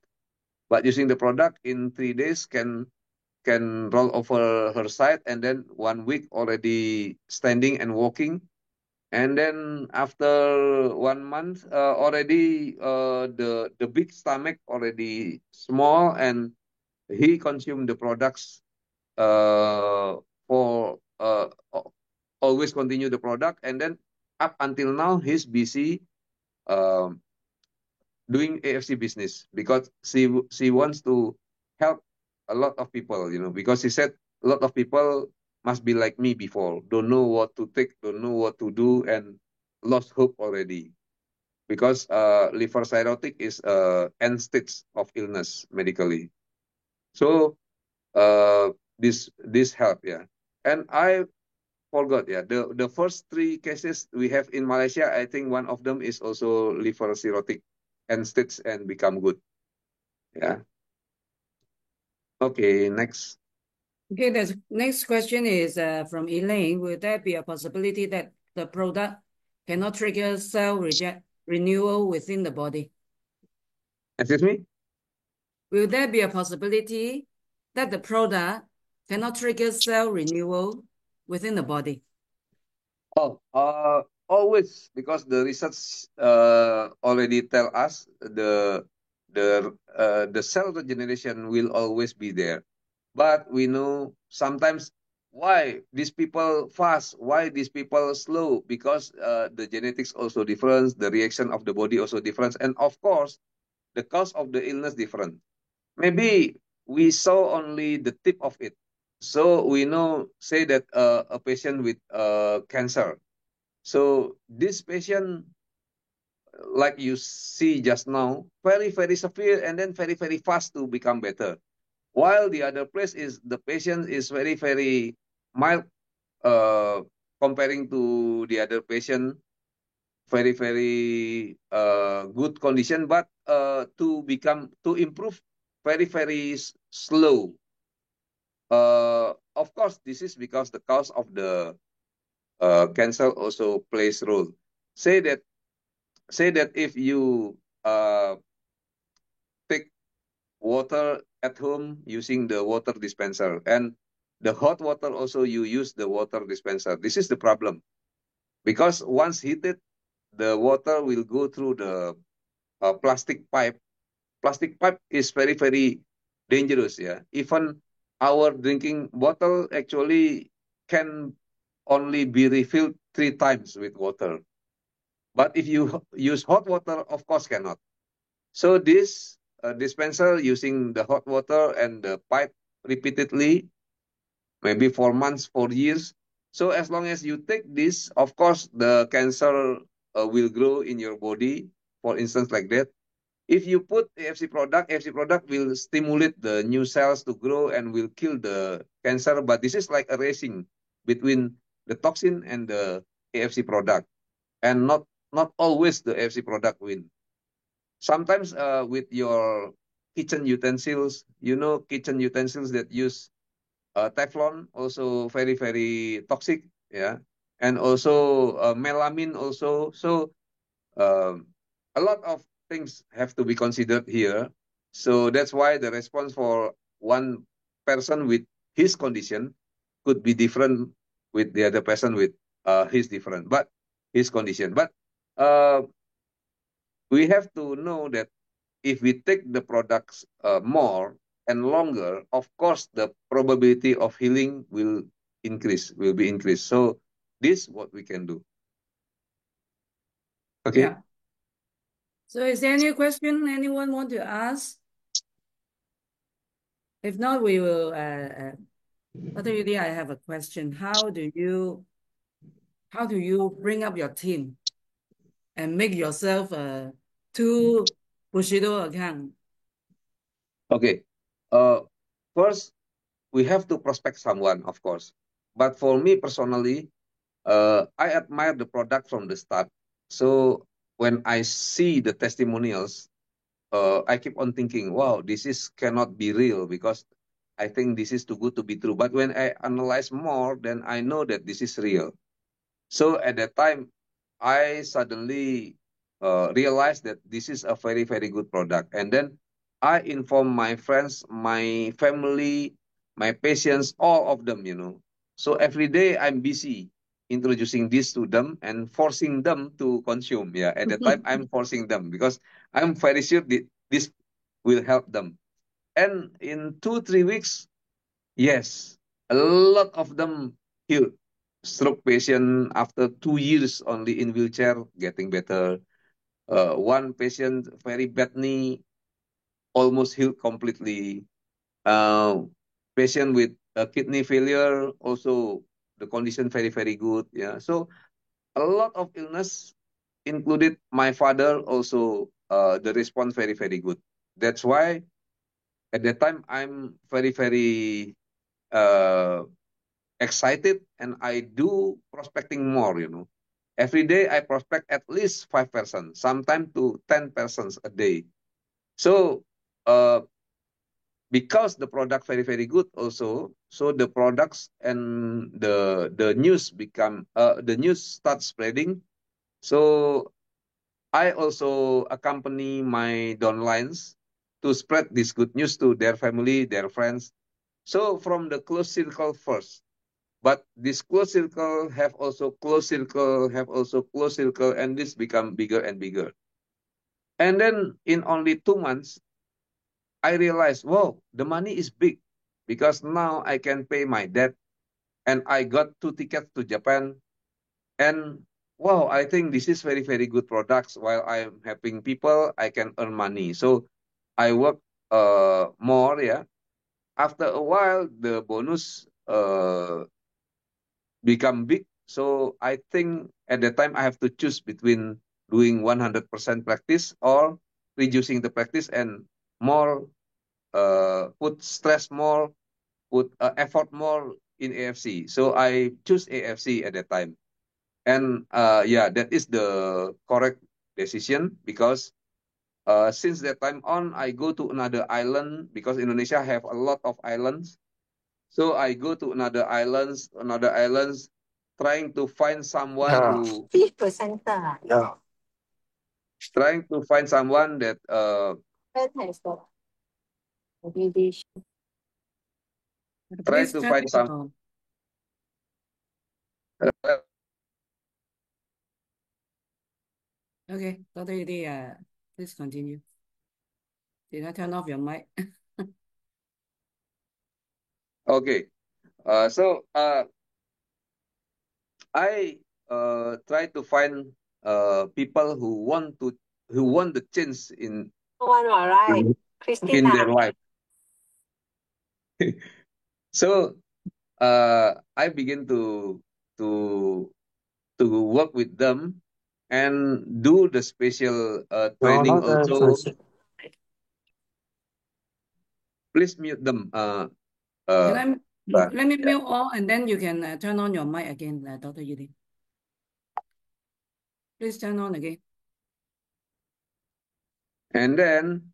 But using the product in 3 days can roll over her side, and then 1 week already standing and walking. And then after 1 month, already the big stomach already small, and he consumed the products for always continue the product, and then up until now he's busy um, doing AFC business because she wants to help a lot of people, because she said a lot of people must be like me before, don't know what to take, don't know what to do, and lost hope already. Because liver cirrhotic is end stage of illness medically. So this help, yeah. And I forgot, yeah, the first 3 cases we have in Malaysia, I think one of them is also liver cirrhotic end stage and become good. Yeah. Okay, next. Okay, the next question is from Elaine. Will there be a possibility that the product cannot trigger cell renewal within the body? Excuse me? Will there be a possibility that the product cannot trigger cell renewal within the body? Oh, always, because the research already tell us the cell regeneration will always be there. But we know sometimes why these people fast, why these people slow, because the genetics also different, the reaction of the body also different, and of course, the cause of the illness different. Maybe we saw only the tip of it. So we know, say that a patient with cancer. So this patient, like you see just now, very, very severe and then very, very fast to become better. While the other place is the patient is very, very mild comparing to the other patient, very, very good condition, but to improve very, very slow. Of course, this is because the cause of the cancer also plays role. Say that if you take water at home using the water dispenser, and the hot water also you use the water dispenser. This is the problem, because once heated, the water will go through the plastic pipe. Plastic pipe is very, very dangerous. Yeah, even our drinking bottle actually can only be refilled 3 times with water. But if you use hot water, of course cannot. So this dispenser using the hot water and the pipe repeatedly, maybe for months, for years. So as long as you take this, of course, the cancer will grow in your body, for instance, like that. If you put AFC product will stimulate the new cells to grow and will kill the cancer. But this is like a racing between the toxin and the AFC product, and not always the AFC product win. Sometimes with your kitchen utensils, kitchen utensils that use Teflon also very, very toxic, yeah, and also melamine also. So a lot of things have to be considered here. So that's why the response for one person with his condition could be different with the other person with his condition. But uh, we have to know that if we take the products more and longer, of course, the probability of healing will be increased. So this is what we can do. Okay. Yeah. So is there any question anyone want to ask? If not, we will, Dr. Yudi, I have a question. How do you bring up your team and make yourself to Bushido account? Okay. First, we have to prospect someone, of course. But for me personally, I admire the product from the start. So when I see the testimonials, I keep on thinking, wow, this is cannot be real because I think this is too good to be true. But when I analyze more, then I know that this is real. So at that time, I suddenly realized that this is a very, very good product. And then I inform my friends, my family, my patients, all of them, So every day I'm busy introducing this to them and forcing them to consume. Yeah, at the time I'm forcing them because I'm very sure this will help them. And in 2-3 weeks, yes, a lot of them healed. Stroke patient after 2 years only in wheelchair getting better. One patient very bad knee almost healed completely. Patient with kidney failure also the condition very very good. Yeah, so a lot of illness included my father also the response very very good. That's why at that time I'm very very uh, excited and I do prospecting more, Every day I prospect at least 5 persons, sometimes to 10 persons a day. So because the product very, very good also, so the products and the news the news starts spreading. So I also accompany my downlines to spread this good news to their family, their friends. So from the close circle first. But this close circle have also close circle, have also close circle, and this become bigger and bigger. And then in only 2 months, I realized, wow, the money is big because now I can pay my debt and I got 2 tickets to Japan. And wow, I think this is very, very good products. While I'm helping people, I can earn money. So I work more, yeah. After a while, the bonus become big. So I think at the time I have to choose between doing 100% practice or reducing the practice and more put stress more, put effort more in AFC. So I choose AFC at that time. And yeah, that is the correct decision because since that time on, I go to another island because Indonesia have a lot of islands. So I go to another islands, trying to find someone who 5%. yeah, trying to find someone that try Please to turn. find some Oh, okay, Dr. Yudi, please continue. Did I turn off your mic? okay. So I try to find people who want the chance in One more, right? in their Christina. life. So I begin to work with them and do the special training also. Please mute them. Can let me mute all and then you can turn on your mic again, Dr. Yudi. Please turn on again. And then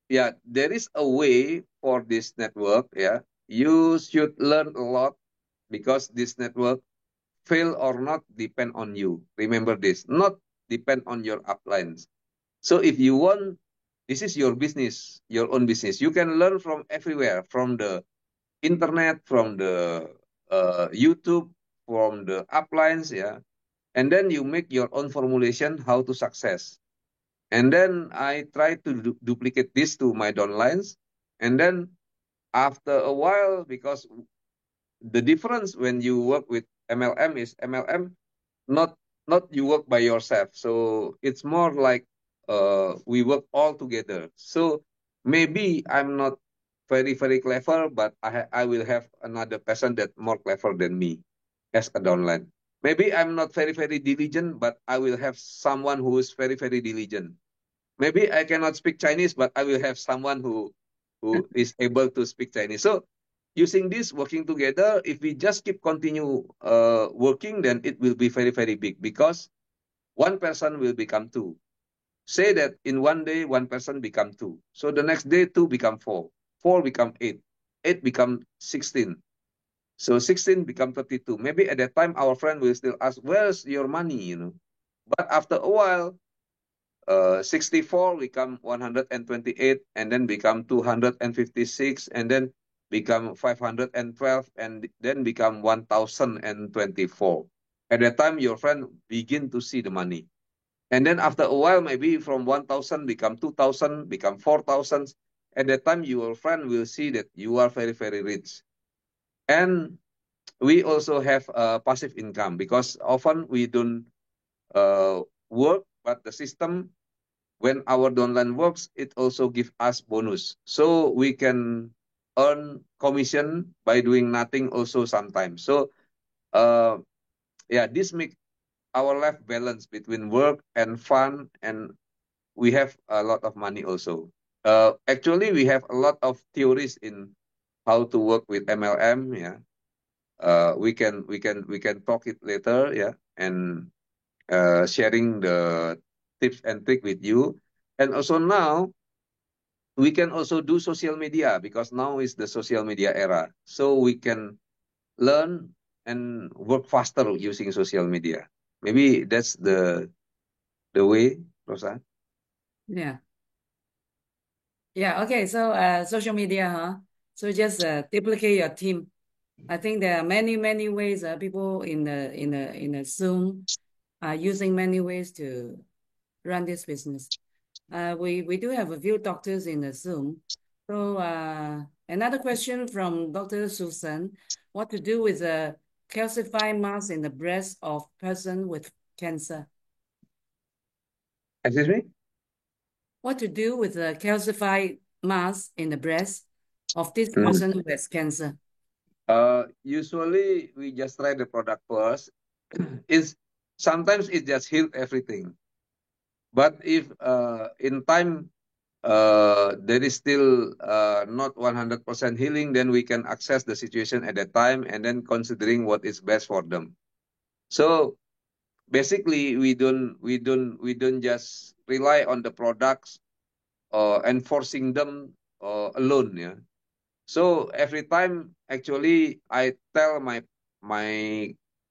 yeah, there is a way for this network. Yeah, you should learn a lot because this network fail or not depend on you. Remember this, not depend on your uplines. So if you want, this is your business, your own business. You can learn from everywhere, from the internet, from the YouTube, from the uplines, yeah. And then you make your own formulation how to success. And then I try to duplicate this to my downlines. And then after a while, because the difference when you work with MLM is MLM not you work by yourself. So it's more like we work all together. So maybe I'm not very very clever, but I will have another person that more clever than me as a downline. Maybe I'm not very very diligent, but I will have someone who is very very diligent. Maybe I cannot speak Chinese, but I will have someone who who is able to speak Chinese. So using this, working together, if we just keep continue working, then it will be very, very big because one person will become two. Say that in one day, one person become two. So the next day, two become four. Four become eight. Eight become 16. So 16 become 32. Maybe at that time, our friend will still ask, where's your money, you know? But after a while, 64 become 128, and then become 256, and then become 512, and then become 1024. At that time, your friend begin to see the money. And then after a while, maybe from 1,000 become 2,000, become 4,000. At that time, your friend will see that you are very, very rich. And we also have passive income because often we don't work, but the system, when our downline works, it also gives us bonus. So we can earn commission by doing nothing also sometimes. So yeah, this makes our life balance between work and fun, and we have a lot of money also. Actually, we have a lot of theories in how to work with MLM. Yeah, we can talk it later. Yeah, and sharing the tips and trick with you. And also now we can also do social media because now is the social media era. So we can learn and work faster using social media. Maybe that's the way, Rosa. Yeah. Yeah. Okay. So social media, huh? So just duplicate your team. I think there are many ways. People in the Zoom are using many ways to run this business. We do have a few doctors in the Zoom. So another question from Dr. Susan: what to do with a calcified mass in the breast of person with cancer? Excuse me? What to do with a calcified mass in the breast of this Mm. person who has cancer? Usually we just try the product first. It's sometimes it just heal everything. But if in time there is still not 100% healing, then we can access the situation at that time and then considering what is best for them. So basically, we don't just rely on the products and forcing them alone. Yeah. So every time, actually, I tell my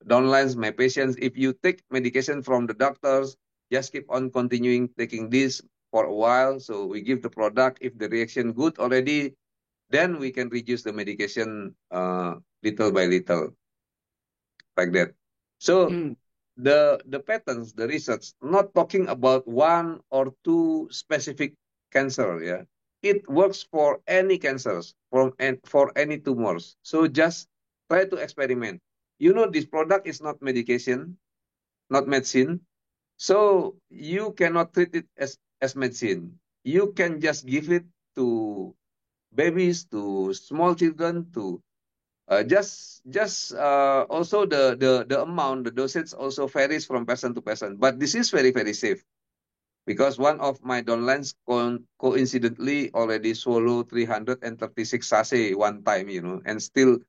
downlines, my patients, if you take medication from the doctors, just keep on continuing taking this for a while. So we give the product. If the reaction good already, then we can reduce the medication little by little, like that. So the patterns, the research, not talking about one or two specific cancer. Yeah, it works for any cancers, for any tumors. So just try to experiment. You know, this product is not medication, not medicine. So you cannot treat it as medicine. You can just give it to babies, to small children, to also the amount, the dosage also varies from person to person. But this is very, very safe because one of my downlines coincidentally already swallowed 336 sachet one time, you know, and still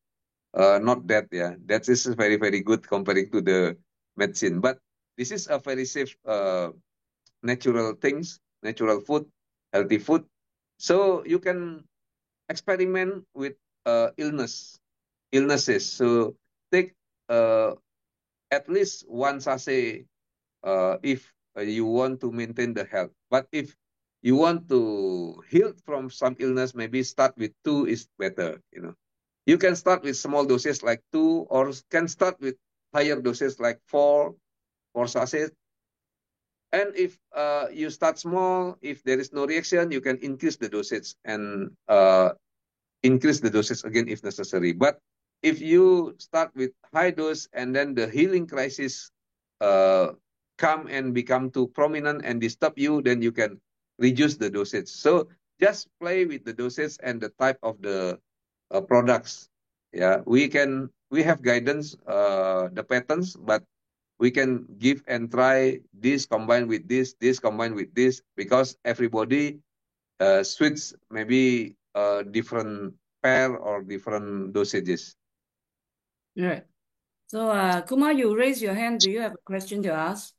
not dead. Yeah, that is very, very good comparing to the medicine. But this is a very safe natural things, natural food, healthy food. So you can experiment with illnesses. So take at least one sachet if you want to maintain the health. But if you want to heal from some illness, maybe start with two is better. You know, you can start with small doses like two, or can start with higher doses like four sachets. And if you start small, if there is no reaction, you can increase the dosage and increase the dosage again if necessary. But if you start with high dose and then the healing crisis come and become too prominent and disturb you, then you can reduce the dosage. So just play with the dosage and the type of the products. Yeah, we have guidance, the patterns, but we can give and try this combined with this combined with this, because everybody switch maybe different pair or different dosages. Right. So, Kumar, you raise your hand. Do you have a question to ask?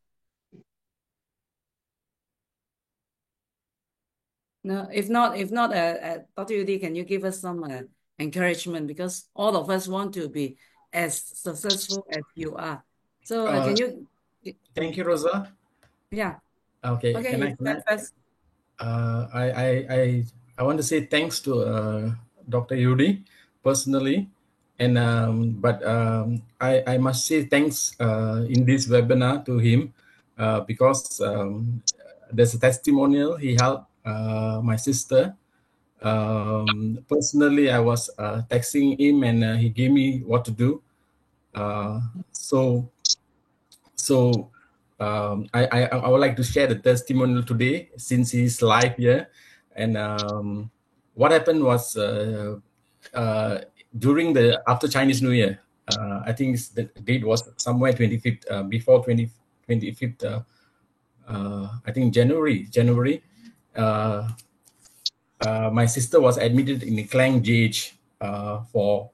No, if not, Dr. Yudi, can you give us some encouragement, because all of us want to be as successful as you are. So, can you? Thank you, Rosa. Yeah. Okay, Okay, can you start first. I want to say thanks to Dr. Yudi personally, and I must say thanks in this webinar to him because there's a testimonial he helped my sister. Personally, I was texting him and he gave me what to do. I would like to share the testimonial today since he's live here. And what happened was during the after Chinese New Year, I think the date was somewhere 25th, before 25th, I think January. My sister was admitted in the Klang GH for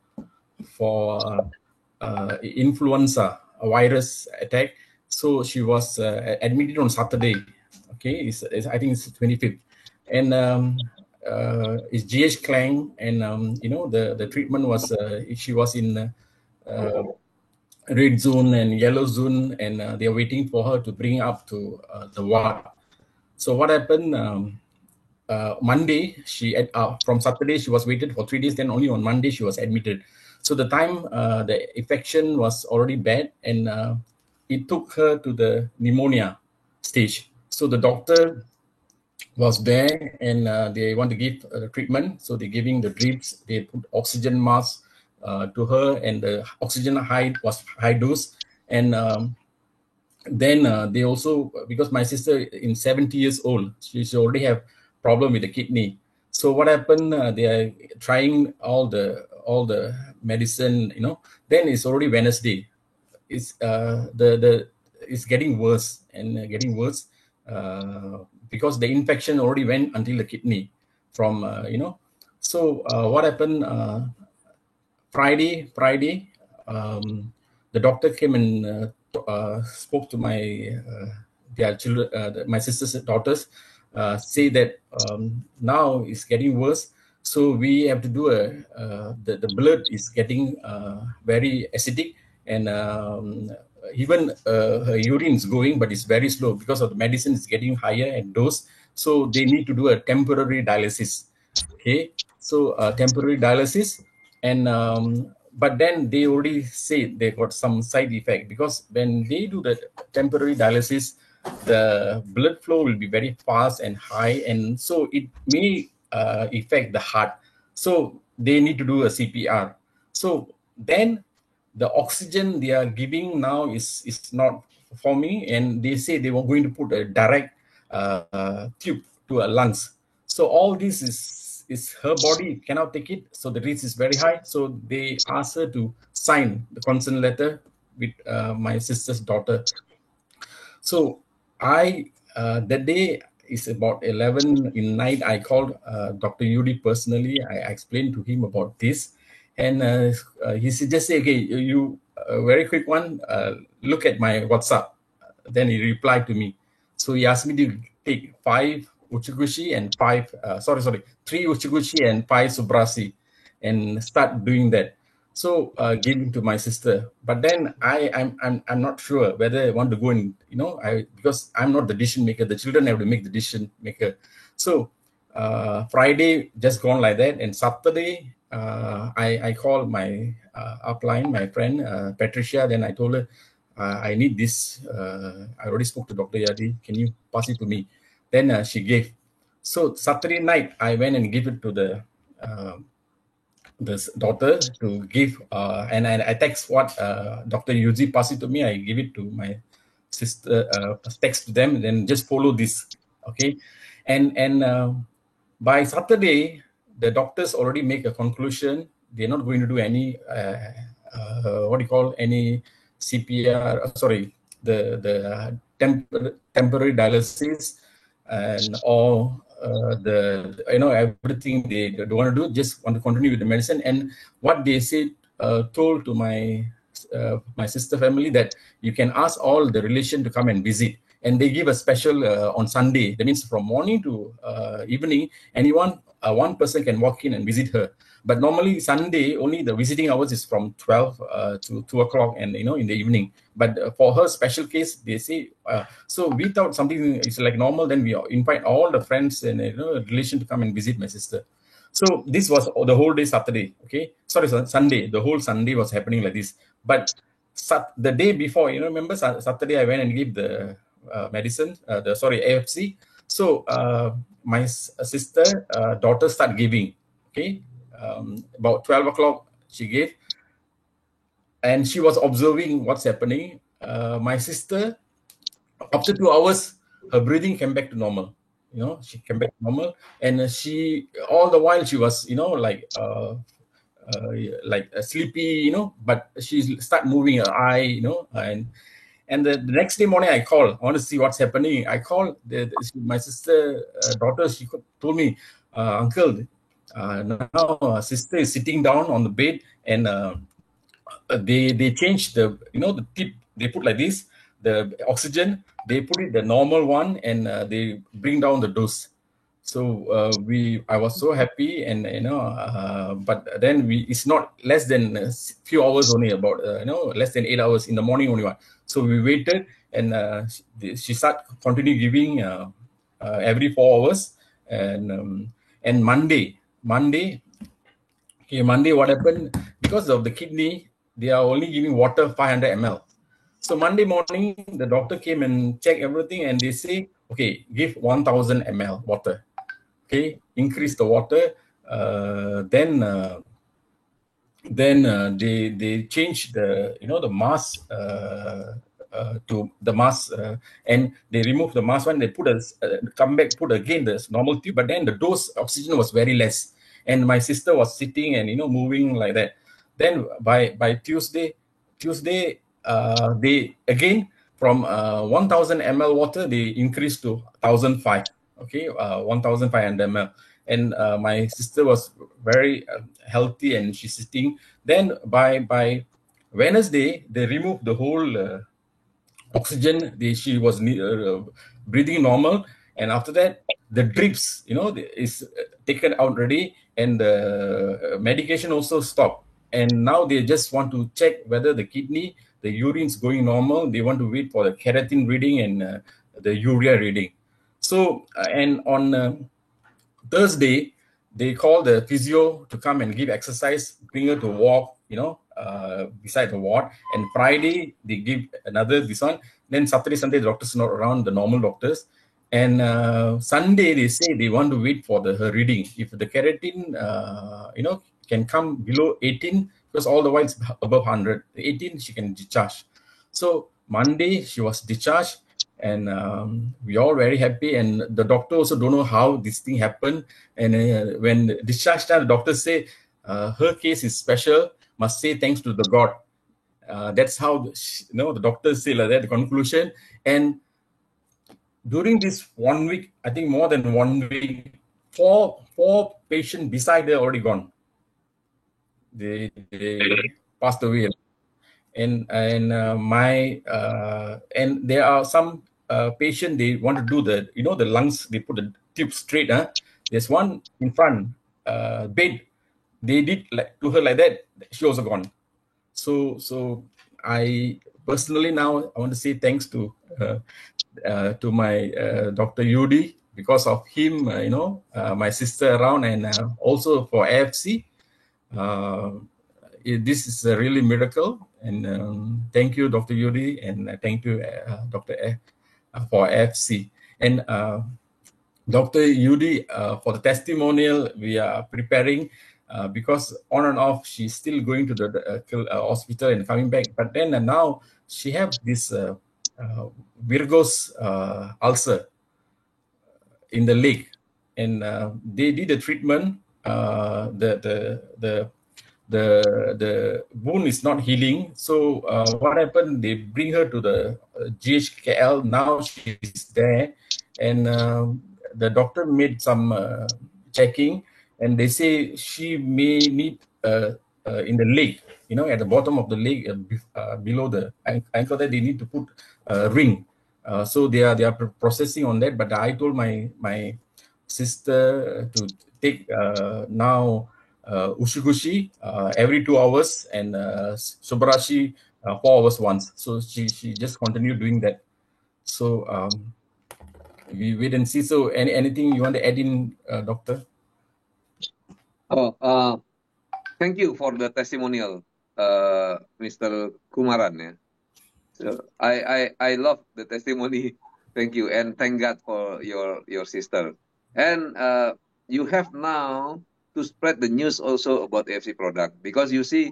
influenza virus attack. So she was admitted on Saturday. Okay, I think it's 25th, and it's GH Klang, and the treatment was she was in red zone and yellow zone, and they are waiting for her to bring up to the ward. So what happened? Monday, from Saturday she was waited for 3 days. Then only on Monday she was admitted. So the time the infection was already bad, and it took her to the pneumonia stage. So the doctor was there, and they want to give treatment. So they're giving the drips. They put oxygen mask to her, and the oxygen was high dose. And then they also, because my sister in 70 years old, she already have problem with the kidney. So what happened? They are trying all the medicine, Then it's already Wednesday. It's it's getting worse and getting worse because the infection already went until the kidney from So what happened? Friday, the doctor came and spoke to my their children, my sister's daughters, say that now it's getting worse. So we have to do the blood is getting very acidic, and even her urine is going, but it's very slow because of the medicine is getting higher and dose. So they need to do a temporary dialysis. Okay, so temporary dialysis, and but then they already say they got some side effect, because when they do the temporary dialysis, the blood flow will be very fast and high, and so it may affect the heart. So they need to do a CPR. So then the oxygen they are giving now is not performing, and they say they were going to put a direct tube to her lungs. So all this is her body cannot take it, so the risk is very high. So they asked her to sign the consent letter with my sister's daughter. So I that day is about 11 in night. I called Dr. Yudi personally. I explained to him about this, and he suggested, okay, you very quick one, look at my WhatsApp. Then he replied to me. So he asked me to take 5 Uchiguchi and 3 Uchiguchi and 5 Subrasi, and start doing that. So giving to my sister. But then I'm not sure whether I want to go and because I'm not the decision maker. The children have to make the decision maker. So Friday just gone like that, and Saturday I called my upline, my friend Patricia. Then I told her I need this. I already spoke to Dr. Yadi. Can you pass it to me? Then she gave. So Saturday night I went and gave it to the daughter to give, and I text what Dr. Yuji passed it to me. I give it to my sister, text to them, then just follow this, okay? And by Saturday, the doctors already make a conclusion. They're not going to do any any CPR. The temporary dialysis and or everything they don't want to do, just want to continue with the medicine. And what they said, told to my sister family, that you can ask all the relation to come and visit. And they give a special on Sunday. That means from morning to evening, anyone, one person can walk in and visit her. But normally Sunday, only the visiting hours is from 12 to 2 o'clock and, in the evening. But for her special case, they say, so we thought something is like normal, then we invite all the friends and, relation to come and visit my sister. So this was the whole day Saturday, okay? Sorry, Sunday. The whole Sunday was happening like this. But the day before, remember Saturday, I went and gave the medicine, AFC. So my sister, daughter start giving, okay? About 12 o'clock, she gave. And she was observing what's happening. My sister, after 2 hours, her breathing came back to normal. She came back to normal. And she, all the while, she was, like sleepy, but she start moving her eye, and the next day morning I called. I want to see what's happening. I called my sister, daughter. She told me, Uncle, now sister is sitting down on the bed, and they changed the tip. They put like this, the oxygen. They put it the normal one, and they bring down the dose. So I was so happy, and but then it's not less than a few hours only, about less than 8 hours in the morning only one. So we waited, and she started continue giving every 4 hours, and Monday, what happened, because of the kidney, they are only giving water 500 ml. So Monday morning, the doctor came and checked everything, and they say, okay, give 1000 ml water. Okay, increase the water. Then they changed the the mask to the mask, and they removed the mask one. They put put again the normal tube, but then the dose oxygen was very less. And my sister was sitting and moving like that. Then by Tuesday, they again from 1000 ml water they increased to 1005. Okay, 1500 ml. And my sister was very healthy, and she's sitting. Then by Wednesday, they removed the whole oxygen. She was breathing normal, and after that, the drips, is taken out already, and the medication also stopped. And now they just want to check whether the kidney, the urine's going normal. They want to wait for the creatinine reading and the urea reading. So, and on Thursday, they call the physio to come and give exercise, bring her to walk, beside the ward. And Friday, they give another this one. Then Saturday, Sunday, the doctors not around, the normal doctors. And Sunday, they say they want to wait for her reading. If the creatinine, can come below 18, because all the while it's above 100. 18, she can discharge. So Monday, she was discharged. And we all very happy, and the doctor also don't know how this thing happened. And when discharge time, the doctor say her case is special, must say thanks to the God. That's how the doctors say like that, the conclusion. And during this 1 week, I think more than 1 week, four patients beside her already gone. They passed away. And there are some patient, they want to do the the lungs, they put the tube straight. There's one in front bed, they did like to her like that, she also gone. So I personally now I want to say thanks to my Dr. Yudi, because of him, my sister around, and also for AFC. This is a really miracle, and thank you, Dr. Yudi, and thank you, Dr. for AFC. And Dr. Yudi, for the testimonial, we are preparing because on and off, she's still going to the hospital and coming back. But then now she has this Virgo's ulcer in the leg, and they did a treatment. The wound is not healing. So what happened? They bring her to the GHKL. Now she's there, and the doctor made some checking, and they say she may need in the leg, at the bottom of the leg, below the ankle, that they need to put a ring. So they are processing on that. But I told my sister to take now Ushigushi every 2 hours, and Subarashi 4 hours once. So she just continued doing that. So we wait and see. So anything you want to add in, doctor? Thank you for the testimonial, Mr. Kumaran. Yeah. So I love the testimony. Thank you, and thank God for your sister. And you have now to spread the news also about AFC product, because you see,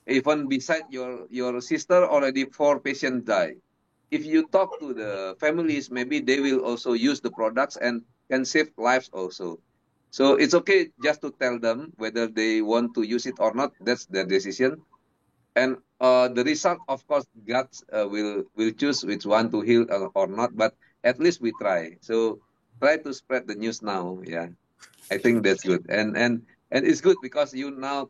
even beside your sister, already 4 patients die. If you talk to the families, maybe they will also use the products and can save lives also. So it's okay just to tell them whether they want to use it or not. That's their decision. And the result, of course, God will choose which one to heal or not. But at least we try. So try to spread the news now. Yeah, I think that's good. And it's good because you now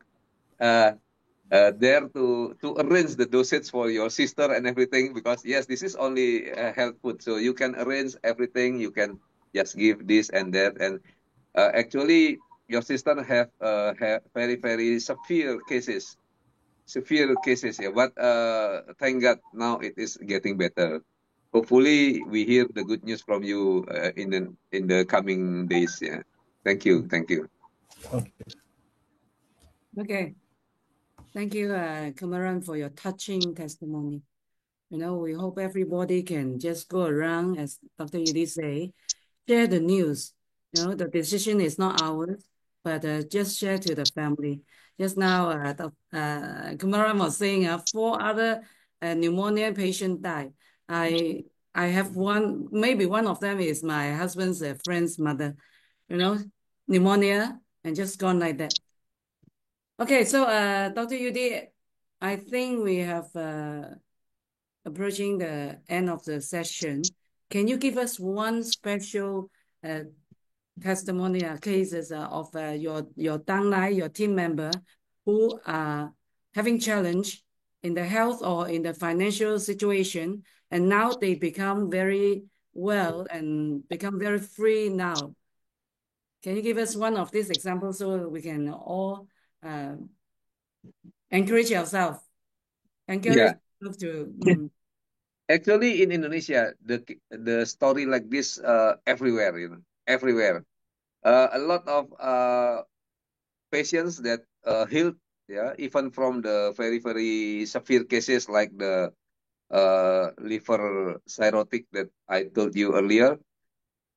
there to arrange the dosage for your sister and everything, because yes, this is only health food, so you can arrange everything. You can just give this and that, and actually your sister have very very severe cases, yeah. But thank God now it is getting better. Hopefully we hear the good news from you in the coming days. Yeah, thank you. Okay. Thank you, Kumaran, for your touching testimony. We hope everybody can just go around, as Dr. Yudi say, share the news. The decision is not ours, but just share to the family. Just now, Kumaran was saying 4 other pneumonia patients died. I have one, maybe one of them is my husband's friend's mother, pneumonia, and just gone like that. Okay, so Dr. Yudi, I think we have approaching the end of the session. Can you give us one special testimony cases of your downline, your team member who are having challenge in the health or in the financial situation, and now they become very well and become very free now? Can you give us one of these examples so we can all encourage ourselves? Yeah. To Actually, in Indonesia, the story like this everywhere, everywhere. A lot of patients that healed, yeah, even from the very very severe cases like the liver cirrhotic that I told you earlier,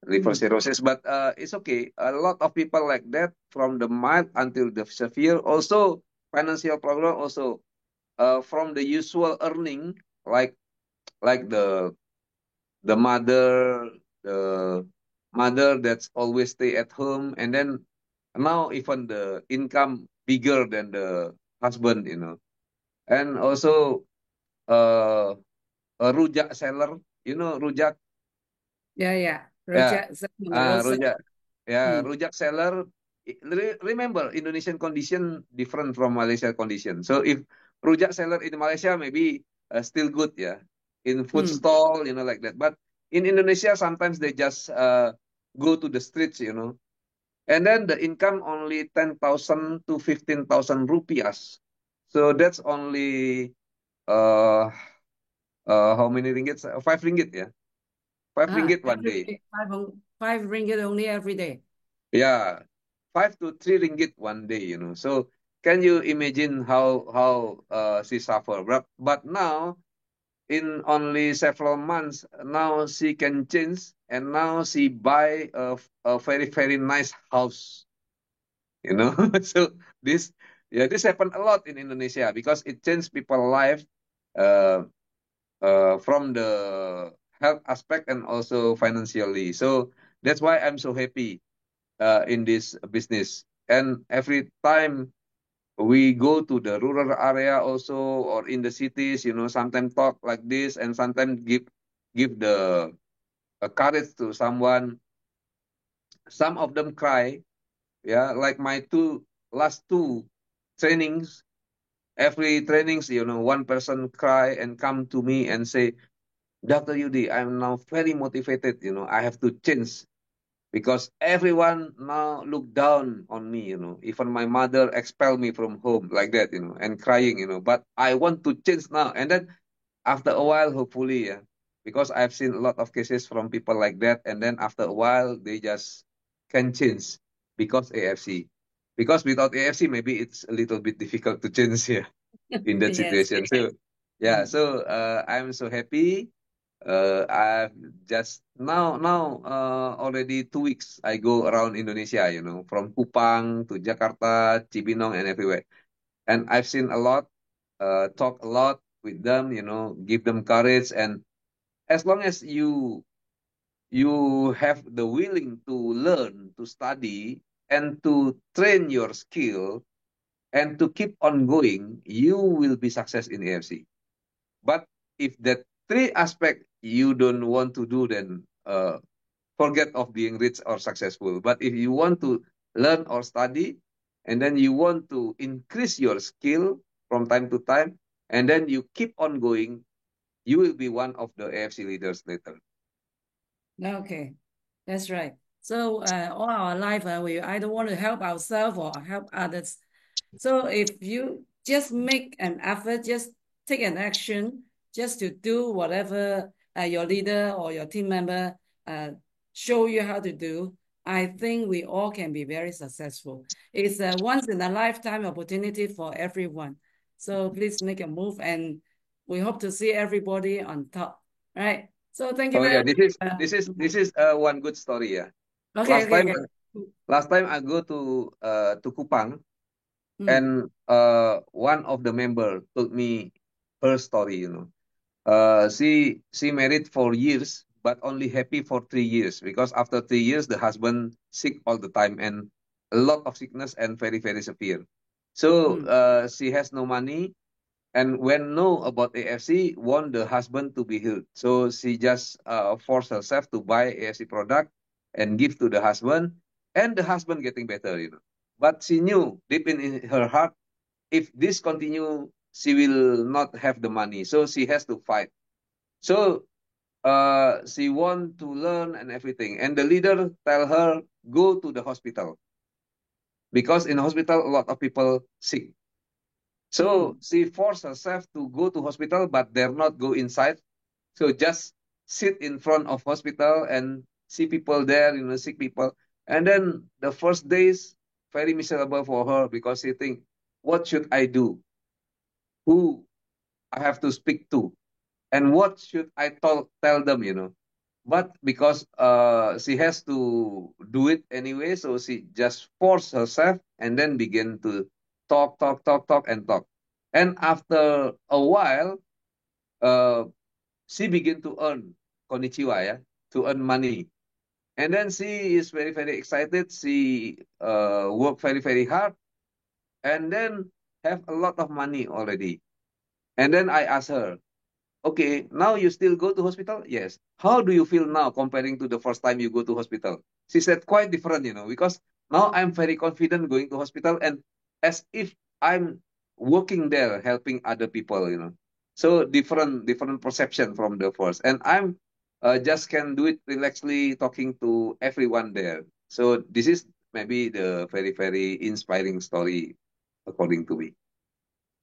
liver cirrhosis. But it's okay. A lot of people like that, from the mild until the severe. Also, financial problem. Also, from the usual earning, like the mother, the mother that's always stay at home, and then now even the income bigger than the husband, and also a rujak seller, rujak. Yeah. Yeah. Rojak on the roadside. Rujak. Yeah, rujak seller. Remember, Indonesian condition different from Malaysia condition. So if rujak seller in Malaysia maybe still good, yeah, in food stall, like that. But in Indonesia, sometimes they just go to the streets, and then the income only 10,000 to 15,000 rupiahs. So that's only how many ringgit? 5 ringgit, yeah. 5 ringgit one day. 5 ringgit only every day. Yeah, 5 to 3 ringgit one day, So can you imagine how she suffer? But now, in only several months, now she can change, and now she buy a very very nice house, So this happened a lot in Indonesia because it changed people's life uh, from the health aspect and also financially. So that's why I'm so happy in this business. And every time we go to the rural area also, or in the cities, sometimes talk like this, and sometimes give the courage to someone. some of them cry. Yeah, like my last two trainings, every trainings, one person cry and come to me and say, Dr. Yudi, I'm now very motivated, I have to change because everyone now look down on me, even my mother expel me from home like that, and crying, but I want to change now. And then after a while, hopefully, yeah, because I've seen a lot of cases from people like that, and then after a while, they just can change because AFC. Because without AFC, maybe it's a little bit difficult to change here in that Yes. situation. So, yeah, Mm. so I'm so happy. I've just now already 2 weeks I go around Indonesia, from Kupang to Jakarta, Cibinong, and everywhere. And I've seen a lot, talk a lot with them, give them courage. And as long as you have the willing to learn, to study, and to train your skill, and to keep on going, you will be success in AFC. But if that three aspect you don't want to do, then forget of being rich or successful. But if you want to learn or study, and then you want to increase your skill from time to time, and then you keep on going, you will be one of the AFC leaders later. Okay, that's right. So all our life, we either want to help ourselves or help others. So if you just make an effort, just take an action, just to do whatever your leader or your team member show you how to do, I think we all can be very successful. It's a once in a lifetime opportunity for everyone. So please make a move, and we hope to see everybody on top. Right. So thank you Oh yeah, very much. this is one good story. Yeah. Okay, okay, okay. Last time I go to Kupang, and one of the member told me her story. She married for years, but only happy for 3 years because after 3 years the husband sick all the time and a lot of sickness and very very severe. So she has no money, and when know about AFC, want the husband to be healed. So she just forced herself to buy AFC product and give to the husband, and the husband getting better. But she knew deep in her heart, if this continue, she will not have the money. So she has to fight. So she want to learn and everything. And the leader tell her, go to the hospital. Because in hospital, a lot of people sick. So she forced herself to go to hospital, but dare not go inside. So just sit in front of hospital and see people there, sick people. And then the first days, very miserable for her because she think, what should I do? Who I have to speak to? And what should I tell them? But because she has to do it anyway, so she just forced herself and then begin to talk, talk, talk, talk, and talk. And after a while, uh, she began to earn konnichiwa, yeah, to earn money. And then she is very, very excited. She worked very, very hard and then have a lot of money already. And then I asked her, okay, now you still go to hospital? Yes. How do you feel now comparing to the first time you go to hospital? She said, quite different, because now I'm very confident going to hospital and as if I'm working there helping other people. So different perception from the first. And I'm just can do it relaxedly talking to everyone there. So this is maybe the very, very inspiring story according to me.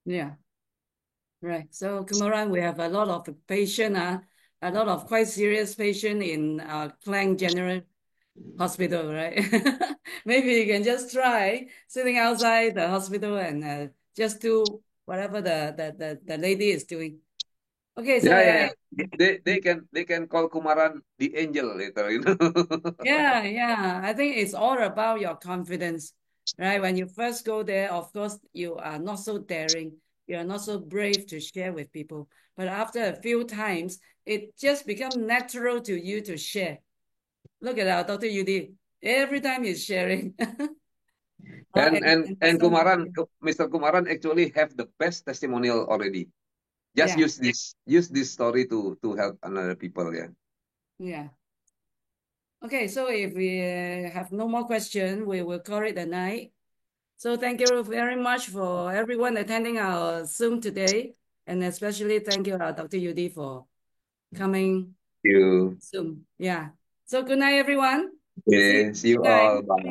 Yeah. Right. So Kumaran, we have a lot of patient, a lot of quite serious patient in Klang General Hospital, right? Maybe you can just try sitting outside the hospital and just do whatever the lady is doing. Okay, so Yeah. They can call Kumaran the angel later. yeah. I think it's all about your confidence, right? When you first go there, of course, you are not so daring. You are not so brave to share with people. But after a few times, it just becomes natural to you to share. Look at our Dr. Yudi. Every time he's sharing. And Kumaran, Mr. Kumaran actually have the best testimonial already. Just Yeah. use this story to help another people. Yeah. Yeah. Okay, so if we have no more questions, we will call it a night. So thank you very much for everyone attending our Zoom today, and especially thank you, Dr. Yudi, for coming Thank you. Zoom. Yeah. So good night, everyone. Okay, see you Good night. all. Bye.